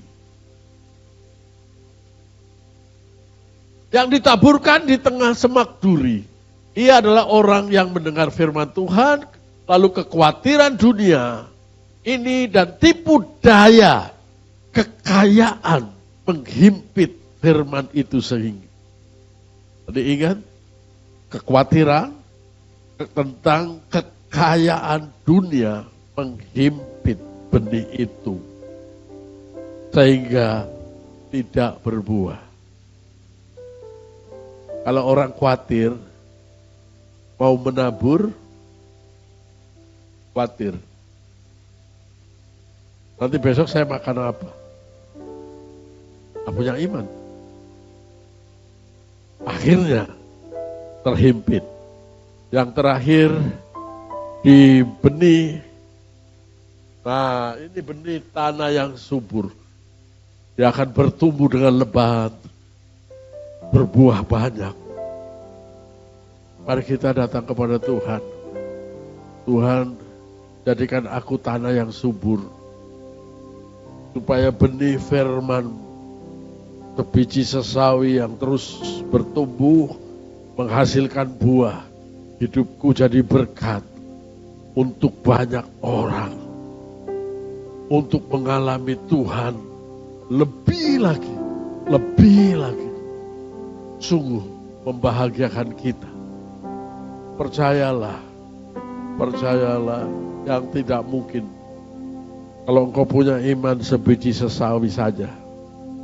yang ditaburkan di tengah semak duri, ia adalah orang yang mendengar firman Tuhan, lalu kekhawatiran dunia ini dan tipu daya kekayaan menghimpit firman itu sehingga. Tadi ingat kekhawatiran tentang kekayaan dunia menghimpit benih itu sehingga tidak berbuah. Kalau orang khawatir mau menabur, khawatir. Nanti besok saya makan apa? Gak punya iman. akhirnya terhimpit. Yang terakhir di benih. Nah, ini benih tanah yang subur. Dia akan bertumbuh dengan lebat, berbuah banyak. Mari kita datang kepada Tuhan. Tuhan, jadikan aku tanah yang subur, supaya benih firman, biji sesawi yang terus bertumbuh, menghasilkan buah. Hidupku jadi berkat untuk banyak orang, untuk mengalami Tuhan lebih lagi, sungguh membahagiakan kita. Percayalah yang tidak mungkin. Kalau engkau punya iman sebiji sesawi saja,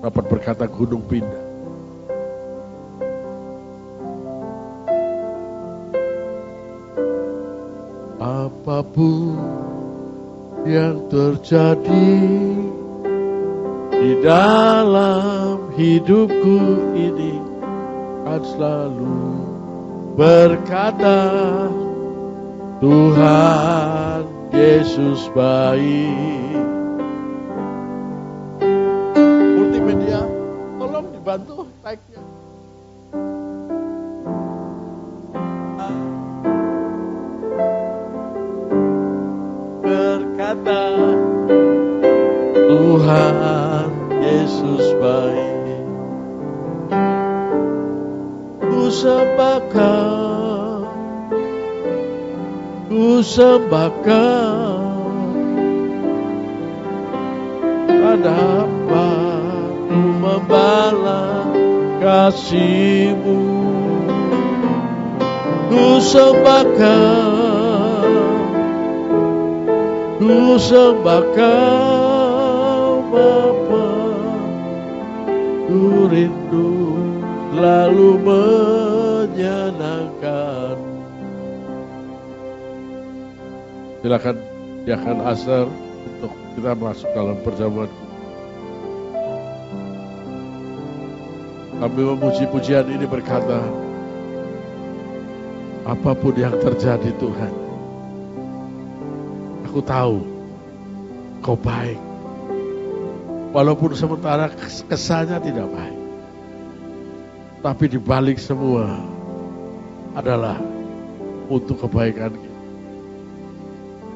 dapat berkata gunung pindah. Apapun yang terjadi di dalam hidupku ini, kan selalu berkata, Tuhan Yesus baik. Multimedia, tolong dibantu like-nya. Berkata, Tuhan Yesus baik. Ku sembahkan, ada ku membalas kasih-Mu. Ku sembahkan Bapa, ku rindu lalu menyenangkan. Silakan diakan Asar untuk kita masuk dalam perjamuan. Kami memuji pujian ini berkata, apapun yang terjadi Tuhan, aku tahu Kau baik. Walaupun sementara kesannya tidak baik, tapi di balik semua adalah untuk kebaikan kita.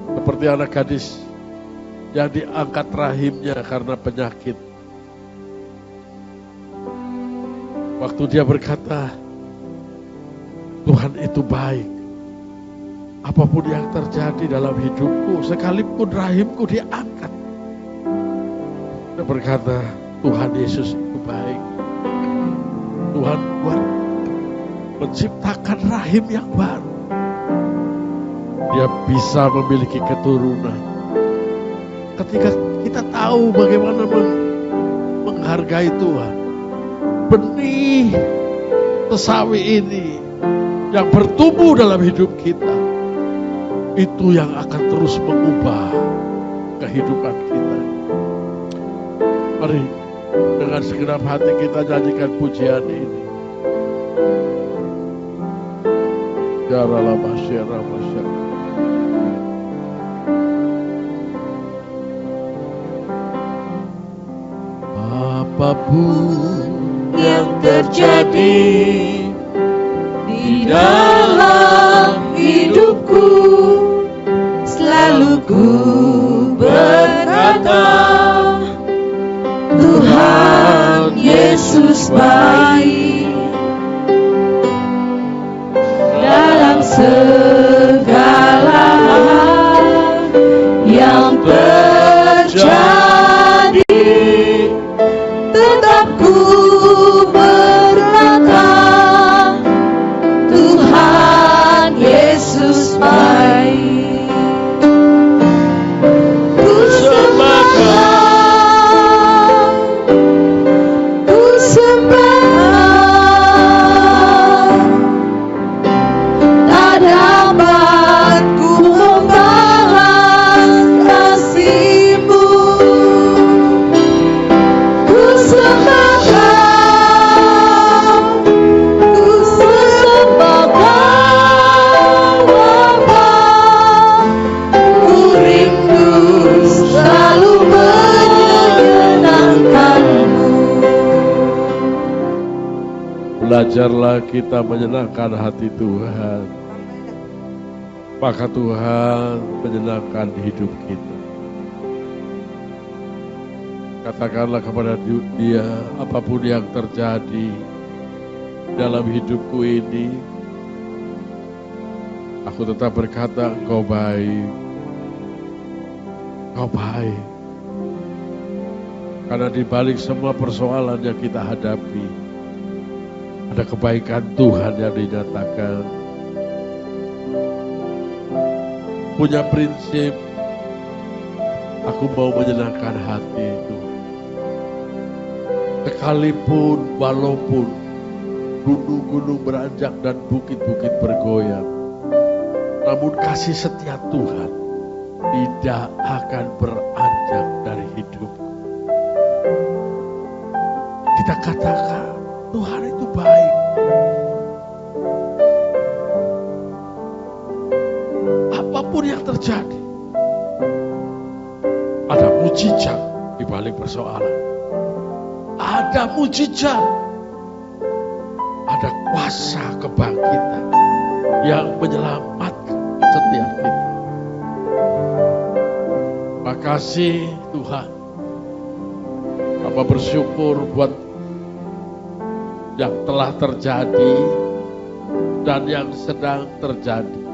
Seperti anak gadis yang diangkat rahimnya karena penyakit. Waktu dia berkata, Tuhan itu baik. Apapun yang terjadi dalam hidupku, sekalipun rahimku diangkat. Dia berkata, Tuhan Yesus itu baik. Tuhan buat menciptakan rahim yang baru. Dia bisa memiliki keturunan. Ketika kita tahu bagaimana menghargai Tuhan, benih sesawi ini yang bertumbuh dalam hidup kita, itu yang akan terus mengubah kehidupan kita. Mari dengan segenap hati kita nyanyikan pujian ini. Jaralah masyarakat. Apapun yang terjadi di dalam hidupku, selalu ku berkata, Tuhan Yesus baik. Dalam segala hal yang terjadi, tetap ku berkata, Tuhan Yesus baik. Ku sembahkan Belajarlah kita menyenangkan hati Tuhan. Maka Tuhan menyenangkan hidup kita. Katakanlah kepada Dia, apapun yang terjadi dalam hidupku ini, aku tetap berkata, Engkau baik. Engkau baik. Karena di balik semua persoalan yang kita hadapi, ada kebaikan Tuhan yang dinyatakan. Punya prinsip, aku mau menyenangkan hati itu. Sekalipun, walaupun gunung-gunung beranjak dan bukit-bukit bergoyang, namun kasih setia Tuhan tidak akan beranjak dari hidupku. Kita katakan, Tuhan itu baik. Apapun yang terjadi, ada mujizat di balik persoalan. Ada mujizat. Ada kuasa kebangkitan yang menyelamatkan setiap kita. Makasih Tuhan. Hamba bersyukur buat yang telah terjadi dan yang sedang terjadi.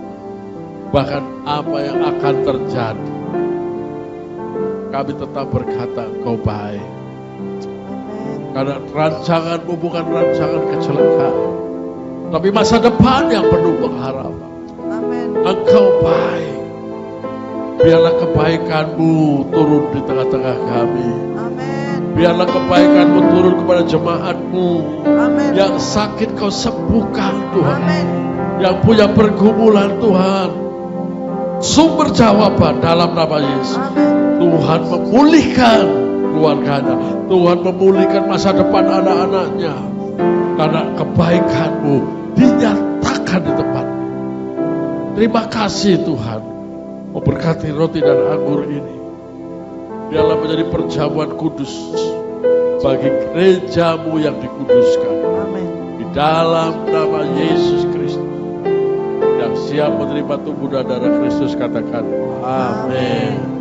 Bahkan apa yang akan terjadi. Kami tetap berkata, Engkau baik. Karena rancanganmu bukan rancangan kecelakaan, tapi masa depan yang penuh pengharapan. Engkau baik. Biarlah kebaikanmu turun di tengah-tengah kami. Biarlah kebaikanmu turun kepada jemaatmu. Yang sakit kau sembuhkan Tuhan. Yang punya pergumulan Tuhan, sumber jawaban dalam nama Yesus. Tuhan memulihkan keluarganya. Tuhan memulihkan masa depan anak-anaknya. Karena kebaikanmu dinyatakan di tempat. Terima kasih Tuhan. Memberkati roti dan anggur ini. Biarlah menjadi perjamuan kudus bagi gerejamu yang dikuduskan. Di dalam nama Yesus Kristus. Yang siap menerima tubuh dan darah Kristus, katakan amin.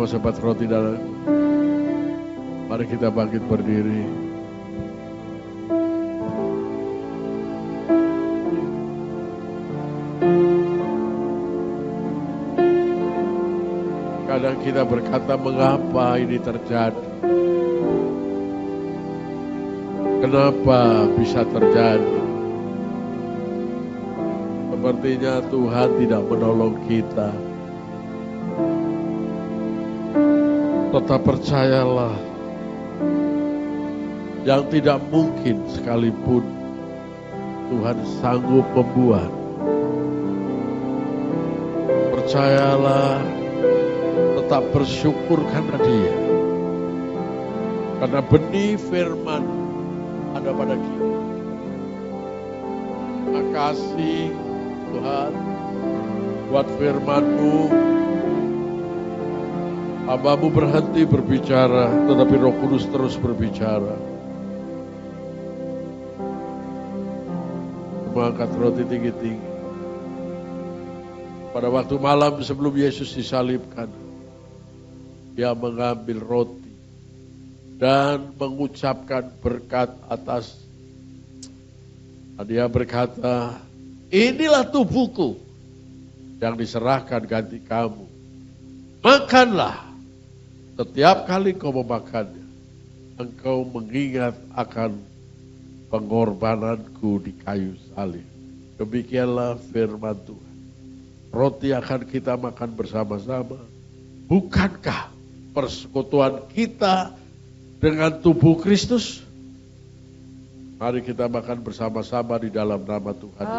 Sobat roti dan mari kita bangkit berdiri. Kadang kita berkata, mengapa ini terjadi? Kenapa bisa terjadi? Sepertinya Tuhan tidak menolong kita. Tetap percayalah, yang tidak mungkin sekalipun Tuhan sanggup membuat. Percayalah, tetap bersyukur karena Dia. Karena benih firman ada pada kita. Terima kasih Tuhan buat firman-Mu. Hamba-Mu berhenti berbicara, tetapi Roh Kudus terus berbicara. Mengangkat roti tinggi-tinggi. Pada waktu malam sebelum Yesus disalibkan, Dia mengambil roti dan mengucapkan berkat atas. Dia berkata, inilah tubuhku yang diserahkan ganti kamu. Makanlah. Setiap kali kau memakannya, engkau mengingat akan pengorbananku di kayu salib. Demikianlah firman Tuhan. Roti akan kita makan bersama-sama. Bukankah persekutuan kita dengan tubuh Kristus? Mari kita makan bersama-sama di dalam nama Tuhan.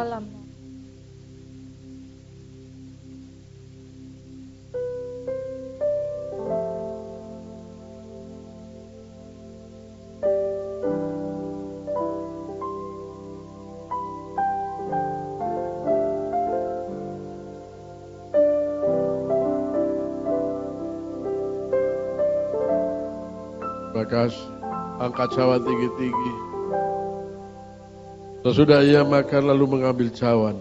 Terima kasih. Angkat cawan tinggi-tinggi. Sesudah ia makan lalu mengambil cawan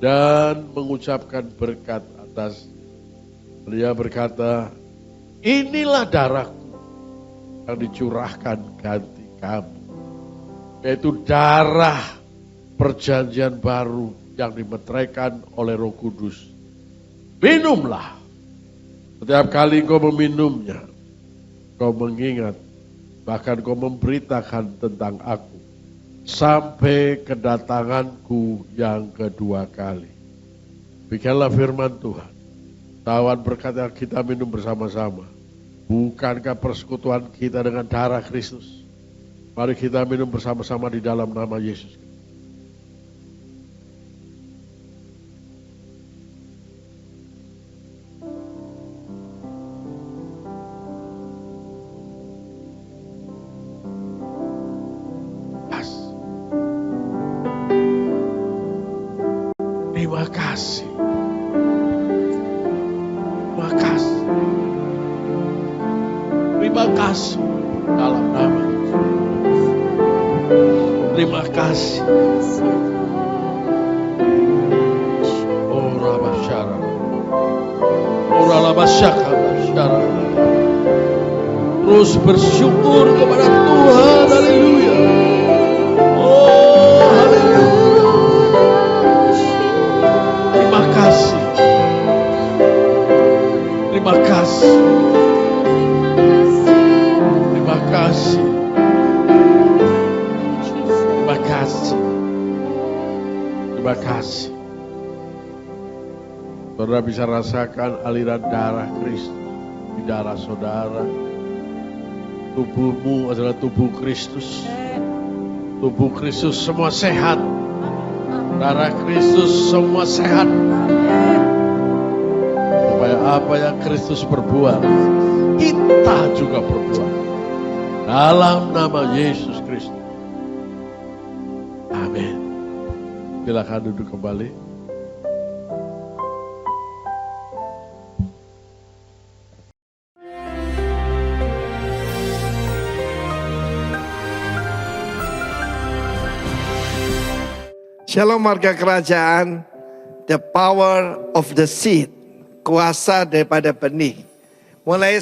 dan mengucapkan berkat atas. Dia berkata, inilah darahku yang dicurahkan ganti kamu. Yaitu darah perjanjian baru yang dimeteraikan oleh Roh Kudus. Minumlah. Setiap kali kau meminumnya, kau mengingat, bahkan kau memberitakan tentang aku. Sampai kedatanganku yang kedua kali. Demikianlah firman Tuhan. Tawan berkata kita minum bersama-sama. Bukankah persekutuan kita dengan darah Kristus? Mari kita minum bersama-sama di dalam nama Yesus. Terima kasih. Terima kasih. Terima kasih dalam nama Yesus. Terima kasih. Oh Rabasyara. Oh Rabasyaka Basyara. Terus bersyukur kepada Tuhan. Haleluya. Oh haleluya. Terima kasih. Terima kasih. Terima kasih. Terima kasih. Terima kasih. Saudara bisa rasakan aliran darah Kristus di darah saudara. Tubuhmu adalah tubuh Kristus. Tubuh Kristus semua sehat. Darah Kristus semua sehat. Supaya apa yang Kristus perbuat, kita juga perbuat. Dalam nama Yesus Kristus. Amin. Silakan duduk kembali. Shalom marga kerajaan, the power of the seed, kuasa daripada benih. Mulai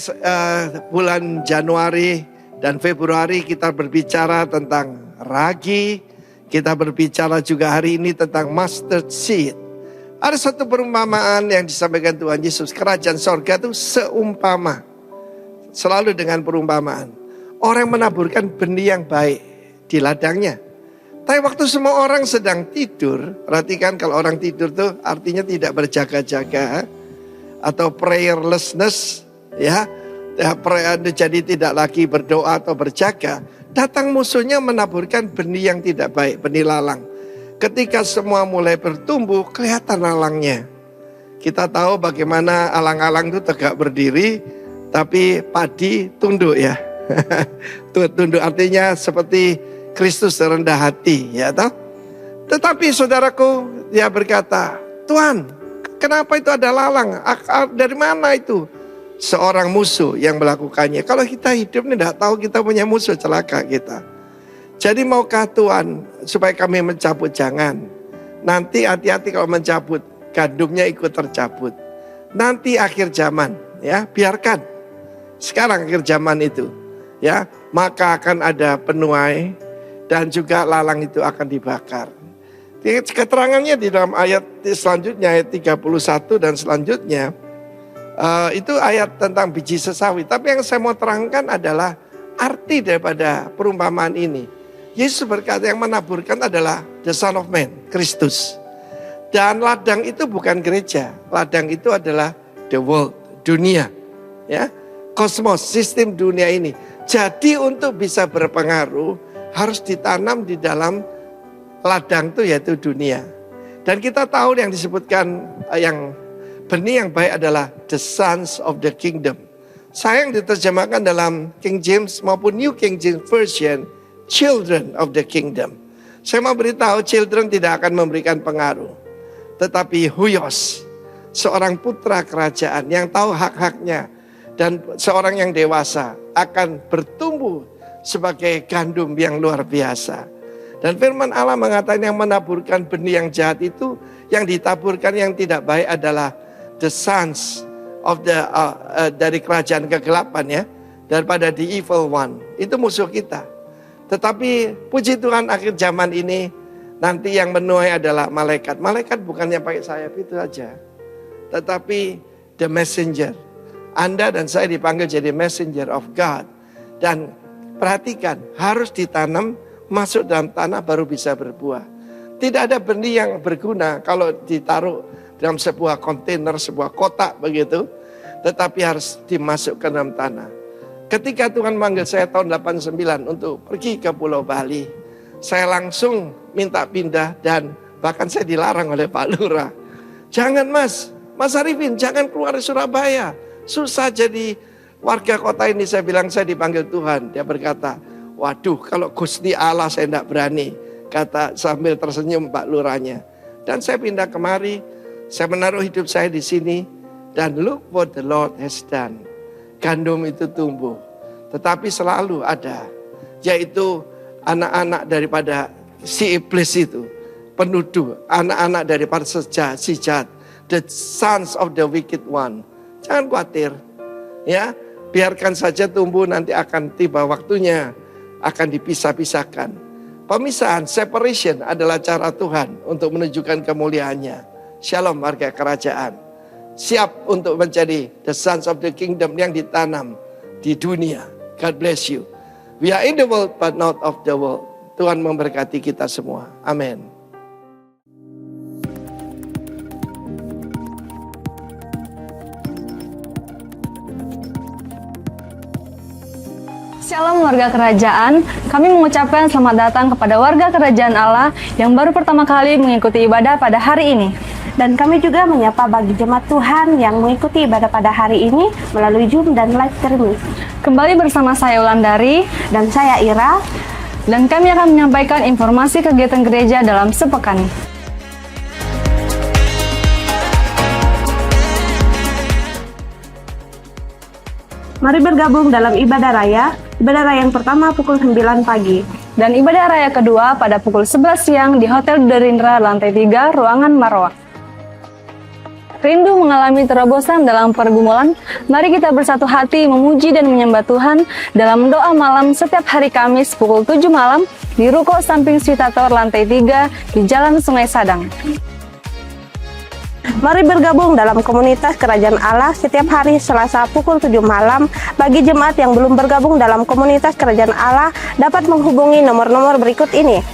bulan Januari dan Februari kita berbicara tentang ragi, kita berbicara juga hari ini tentang mustard seed. Ada satu perumpamaan yang disampaikan Tuhan Yesus, kerajaan sorga itu seumpama, selalu dengan perumpamaan. Orang menaburkan benih yang baik di ladangnya. Tapi waktu semua orang sedang tidur, perhatikan kalau orang tidur tuh artinya tidak berjaga-jaga atau prayerlessness, ya, jadi tidak lagi berdoa atau berjaga. Datang musuhnya menaburkan benih yang tidak baik, benih lalang. Ketika semua mulai bertumbuh, kelihatan lalangnya. Kita tahu bagaimana alang-alang itu tegak berdiri, tapi padi tunduk ya. Tunduk artinya seperti Kristus rendah hati, ya toh? Tetapi saudaraku, dia berkata, Tuhan, kenapa itu ada lalang? Dari mana itu? Seorang musuh yang melakukannya. Kalau kita hidup ini tidak tahu kita punya musuh, celaka kita. Jadi maukah Tuhan supaya kami mencabut? Jangan. Nanti hati-hati kalau mencabut, gandumnya ikut tercabut. Nanti akhir zaman, ya biarkan. Sekarang akhir zaman itu, ya maka akan ada penuai dan juga lalang itu akan dibakar. Keterangannya di dalam ayat selanjutnya, ayat 31 dan selanjutnya, itu ayat tentang biji sesawi. Tapi yang saya mau terangkan adalah arti daripada perumpamaan ini. Yesus berkata yang menaburkan adalah the Son of Man, Kristus. Dan ladang itu bukan gereja, ladang itu adalah the world, dunia, ya, kosmos, sistem dunia ini. Jadi untuk bisa berpengaruh harus ditanam di dalam ladang itu yaitu dunia. Dan kita tahu yang disebutkan yang benih yang baik adalah the sons of the kingdom. Saya yang diterjemahkan dalam King James maupun New King James Version, children of the kingdom. Saya mau beritahu, children tidak akan memberikan pengaruh. Tetapi huios, seorang putra kerajaan yang tahu hak-haknya dan seorang yang dewasa akan bertumbuh sebagai gandum yang luar biasa. Dan firman Allah mengatakan yang menaburkan benih yang jahat itu, yang ditaburkan yang tidak baik adalah the sons of the dari kerajaan kegelapan, ya, daripada the evil one. Itu musuh kita. Tetapi puji Tuhan akhir zaman ini nanti yang menuai adalah malaikat. Malaikat bukannya pakai sayap itu aja, tetapi the messenger. Anda dan saya dipanggil jadi messenger of God. Dan perhatikan, harus ditanam, masuk dalam tanah baru bisa berbuah. Tidak ada benih yang berguna kalau ditaruh dalam sebuah kontainer, sebuah kotak begitu. Tetapi harus dimasukkan dalam tanah. Ketika Tuhan manggil saya tahun 89 untuk pergi ke Pulau Bali, saya langsung minta pindah dan bahkan saya dilarang oleh Pak Lurah. Jangan Mas Arifin, jangan keluar dari Surabaya. Susah jadi warga kota ini. Saya bilang saya dipanggil Tuhan. Dia berkata, waduh kalau Gusti Allah saya tidak berani. Kata sambil tersenyum Pak Lurahnya. Dan saya pindah kemari. Saya menaruh hidup saya di sini. Dan look what the Lord has done. Gandum itu tumbuh. Tetapi selalu ada. Yaitu anak-anak daripada si iblis itu. Penuduh. Anak-anak daripada si jahat. The sons of the wicked one. Jangan khawatir. Ya, biarkan saja tumbuh, nanti akan tiba waktunya. Akan dipisah-pisahkan. Pemisahan, separation adalah cara Tuhan untuk menunjukkan kemuliaannya. Shalom warga kerajaan. Siap untuk menjadi the sons of the kingdom yang ditanam di dunia. God bless you. We are in the world but not of the world. Tuhan memberkati kita semua. Amin. Shalom warga kerajaan, kami mengucapkan selamat datang kepada warga kerajaan Allah yang baru pertama kali mengikuti ibadah pada hari ini. Dan kami juga menyapa bagi jemaat Tuhan yang mengikuti ibadah pada hari ini melalui Zoom dan live streaming. Kembali bersama saya Ulandari Dan saya Ira. dan kami akan menyampaikan informasi kegiatan gereja dalam sepekan. Mari bergabung dalam ibadah raya. Ibadah raya yang pertama pukul 9 pagi. Dan ibadah raya kedua pada pukul 11 siang di Hotel Derindra lantai 3, ruangan Marwah. Rindu mengalami terobosan dalam pergumulan? Mari kita bersatu hati memuji dan menyembah Tuhan dalam doa malam setiap hari Kamis pukul 7 malam di Ruko Samping Switator lantai 3 di Jalan Sungai Sadang. Mari bergabung dalam komunitas Kerajaan Allah setiap hari Selasa pukul 7 malam. Bagi jemaat yang belum bergabung dalam komunitas Kerajaan Allah dapat menghubungi nomor-nomor berikut ini.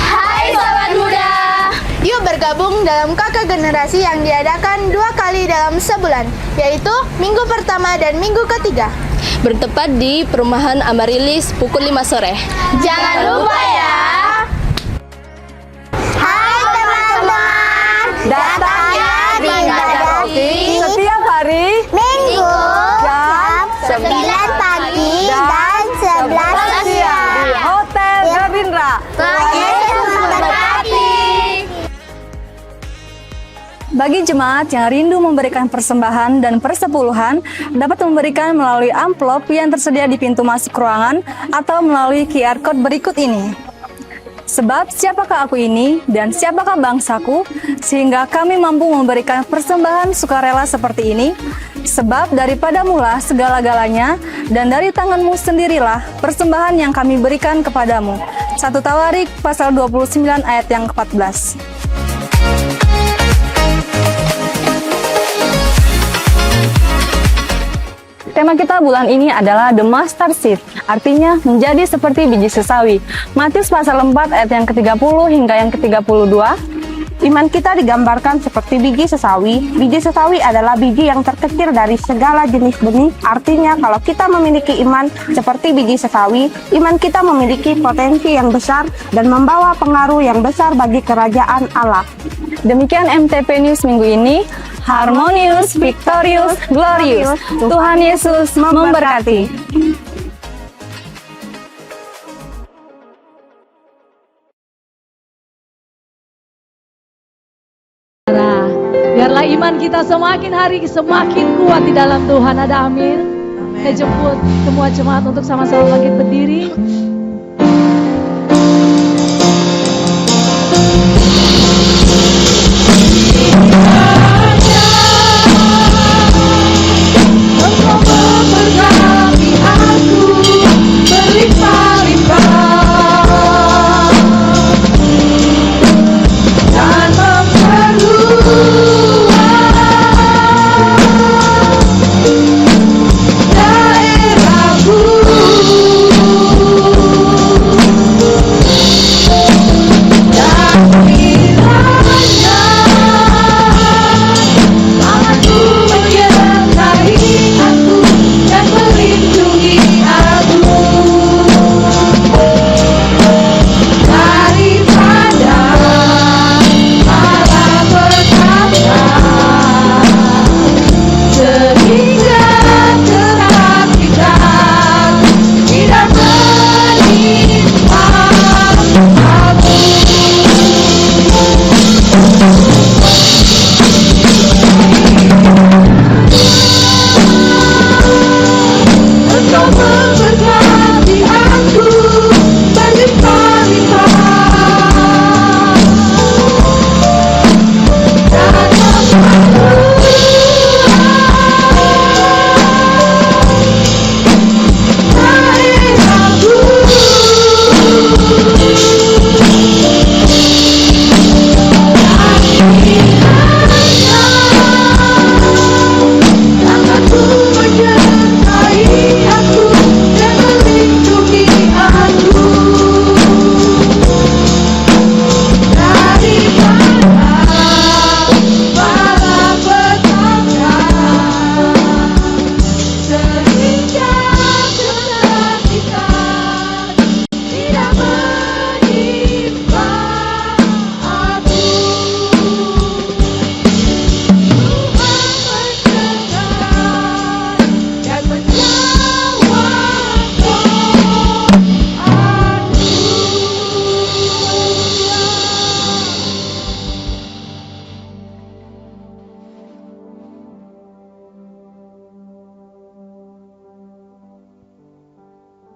Hai Sobat Muda, yuk bergabung dalam kakak generasi yang diadakan 2 kali dalam sebulan, yaitu minggu pertama dan minggu ketiga. Bertepat di Perumahan Amarilis pukul 5 sore. Jangan lupa ya. Hai Bagi jemaat yang rindu memberikan persembahan dan persepuluhan, dapat memberikan melalui amplop yang tersedia di pintu masuk ruangan atau melalui QR Code berikut ini. Sebab siapakah aku ini dan siapakah bangsaku, sehingga kami mampu memberikan persembahan sukarela seperti ini? Sebab daripada mula segala-galanya, dan dari tanganmu sendirilah persembahan yang kami berikan kepadamu. 1 Tawarik pasal 29 ayat yang ke-14. Tema kita bulan ini adalah The Mustard Seed, artinya menjadi seperti biji sesawi. Matius pasal 4 ayat yang ke-30 hingga yang ke-32. Iman kita digambarkan seperti biji sesawi. Biji sesawi adalah biji yang terkecil dari segala jenis benih. Artinya kalau kita memiliki iman seperti biji sesawi, iman kita memiliki potensi yang besar dan membawa pengaruh yang besar bagi kerajaan Allah. Demikian MTP News minggu ini. Harmonious, victorious, glorious. Tuhan Yesus memberkati. Biarlah iman kita semakin hari semakin kuat di dalam Tuhan. Ada amin. Saya jemput semua jemaat untuk sama-sama bangkit berdiri.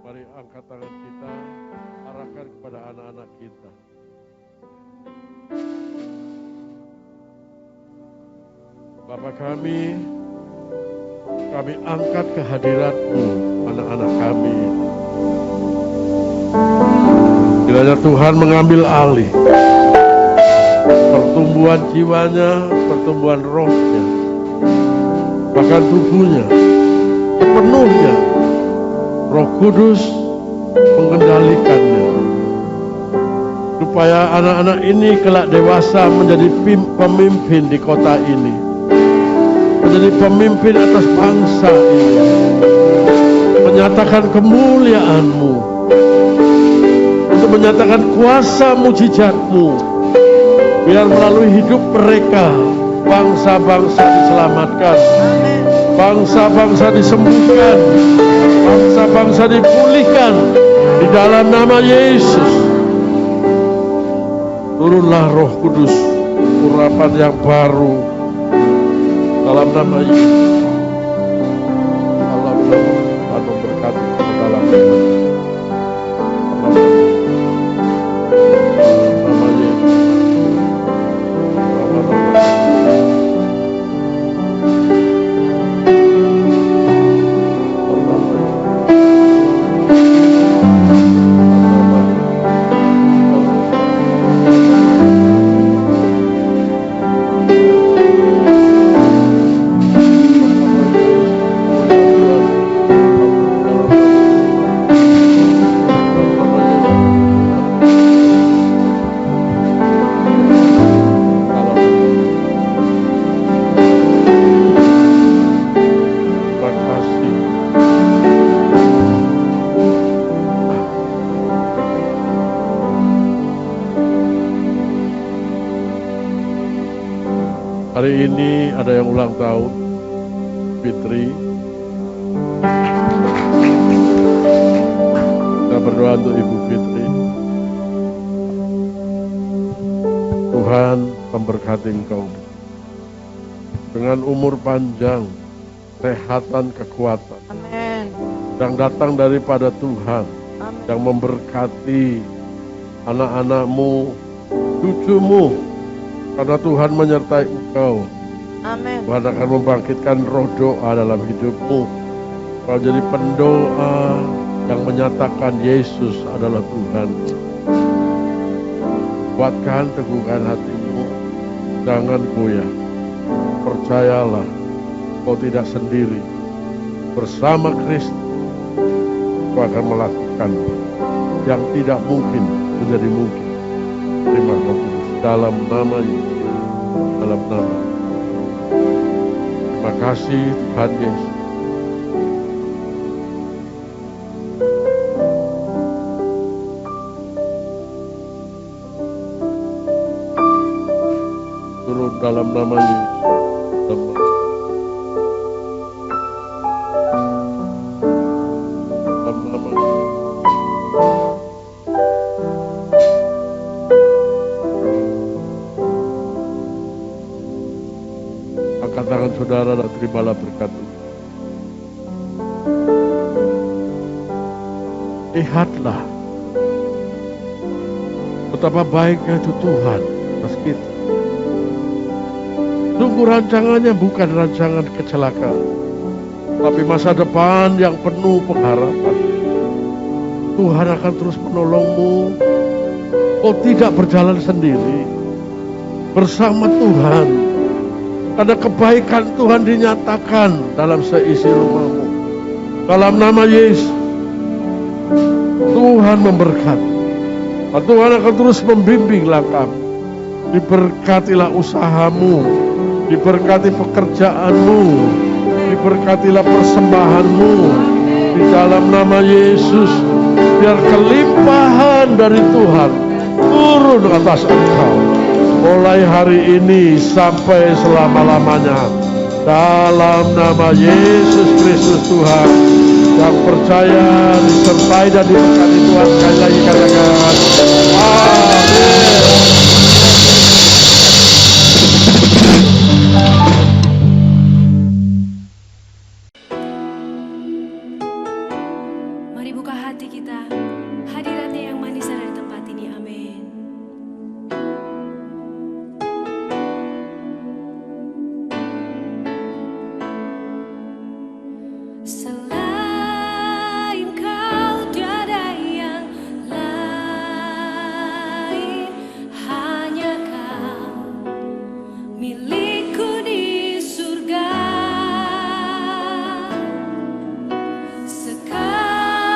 Mari angkat tangan kita, arahkan kepada anak-anak kita. Bapa kami angkat kehadirat-Mu, anak-anak kami. Kiranya Tuhan mengambil alih pertumbuhan jiwanya, pertumbuhan rohnya, bahkan tubuhnya, sepenuhnya. Roh Kudus mengendalikannya, supaya anak-anak ini kelak dewasa menjadi pemimpin di kota ini, menjadi pemimpin atas bangsa ini, menyatakan kemuliaan-Mu, untuk menyatakan kuasa mujizat-Mu, biar melalui hidup mereka bangsa-bangsa diselamatkan, bangsa-bangsa disembuhkan, bangsa-bangsa dipulihkan di dalam nama Yesus. Turunlah Roh Kudus, urapan yang baru, Dalam nama Yesus, dalam nama Tuhan memberkati ke dalam nama Yesus. Hari ini ada yang ulang tahun, Fitri. Kita berdoa untuk Ibu Fitri. Tuhan memberkati engkau dengan umur panjang, kesehatan, kekuatan Amin. yang datang daripada Tuhan, Amin. yang memberkati anak-anakmu, cucumu. Karena Tuhan menyertai engkau, Amin. Tuhan akan membangkitkan roh doa dalam hidupmu. Kau jadi pendoa yang menyatakan Yesus adalah Tuhan. Kuatkan, teguhkan hatimu, jangan goyah. Percayalah, kau tidak sendiri. Bersama Kristus, kau akan melakukan yang tidak mungkin menjadi mungkin. Terima kasih. Dalam nama Yesus, dalam nama. Terima kasih Tuhan Yesus. Turun dalam nama Yesus. Dalam nama. Dalam nama Yesus. Angkat tangan saudara dan terimalah berkat itu. Lihatlah betapa baiknya itu Tuhan atas kita. Sungguh rancangannya bukan rancangan kecelakaan, tapi masa depan yang penuh pengharapan. Tuhan akan terus menolongmu. Kau tidak berjalan sendiri, bersama Tuhan. Ada kebaikan Tuhan dinyatakan dalam seisi rumahmu. Dalam nama Yesus, Tuhan memberkati. Tuhan akan terus membimbing langkahmu. Diberkatilah usahamu, diberkati pekerjaanmu, diberkatilah persembahanmu. Di dalam nama Yesus, biar kelimpahan dari Tuhan turun atas engkau. Mulai hari ini sampai selama-lamanya. Dalam nama Yesus Kristus Tuhan, yang percaya disertai dan diberkati Tuhan, sekali lagi katakan amin. Mari buka hati kita, hadiratnya yang manis ada di tempat ini, amin. Selain kau tiada yang lain, hanya kau milikku di surga. Sekalipun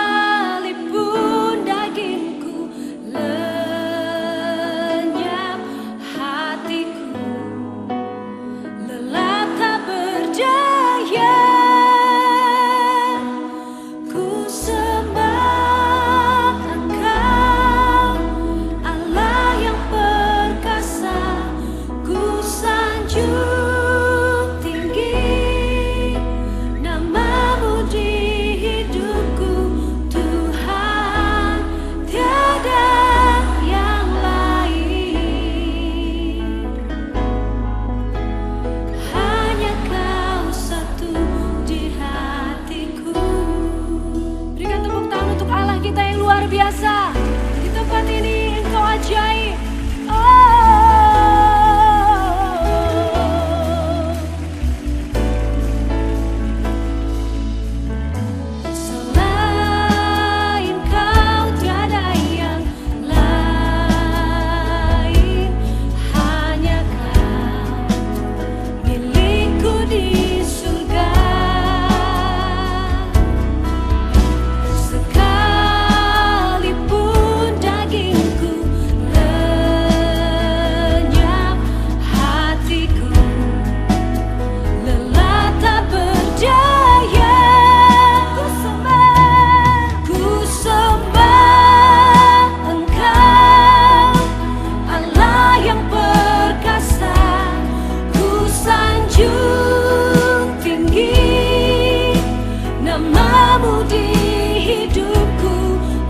Kuasamu di hidupku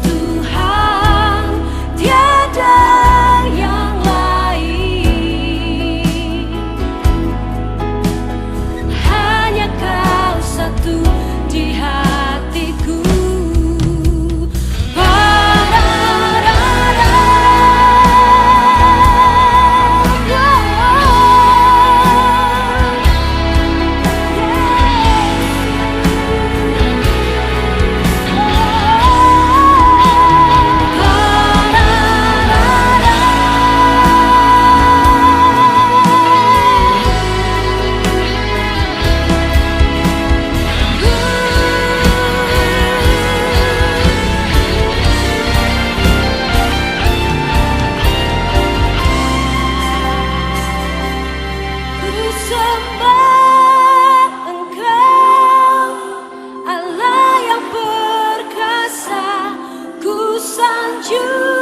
Tuhan, tiada yang lain. Hanya Kau satu di hatiku. Ku sembah Engkau, Allah yang perkasa, ku sanjung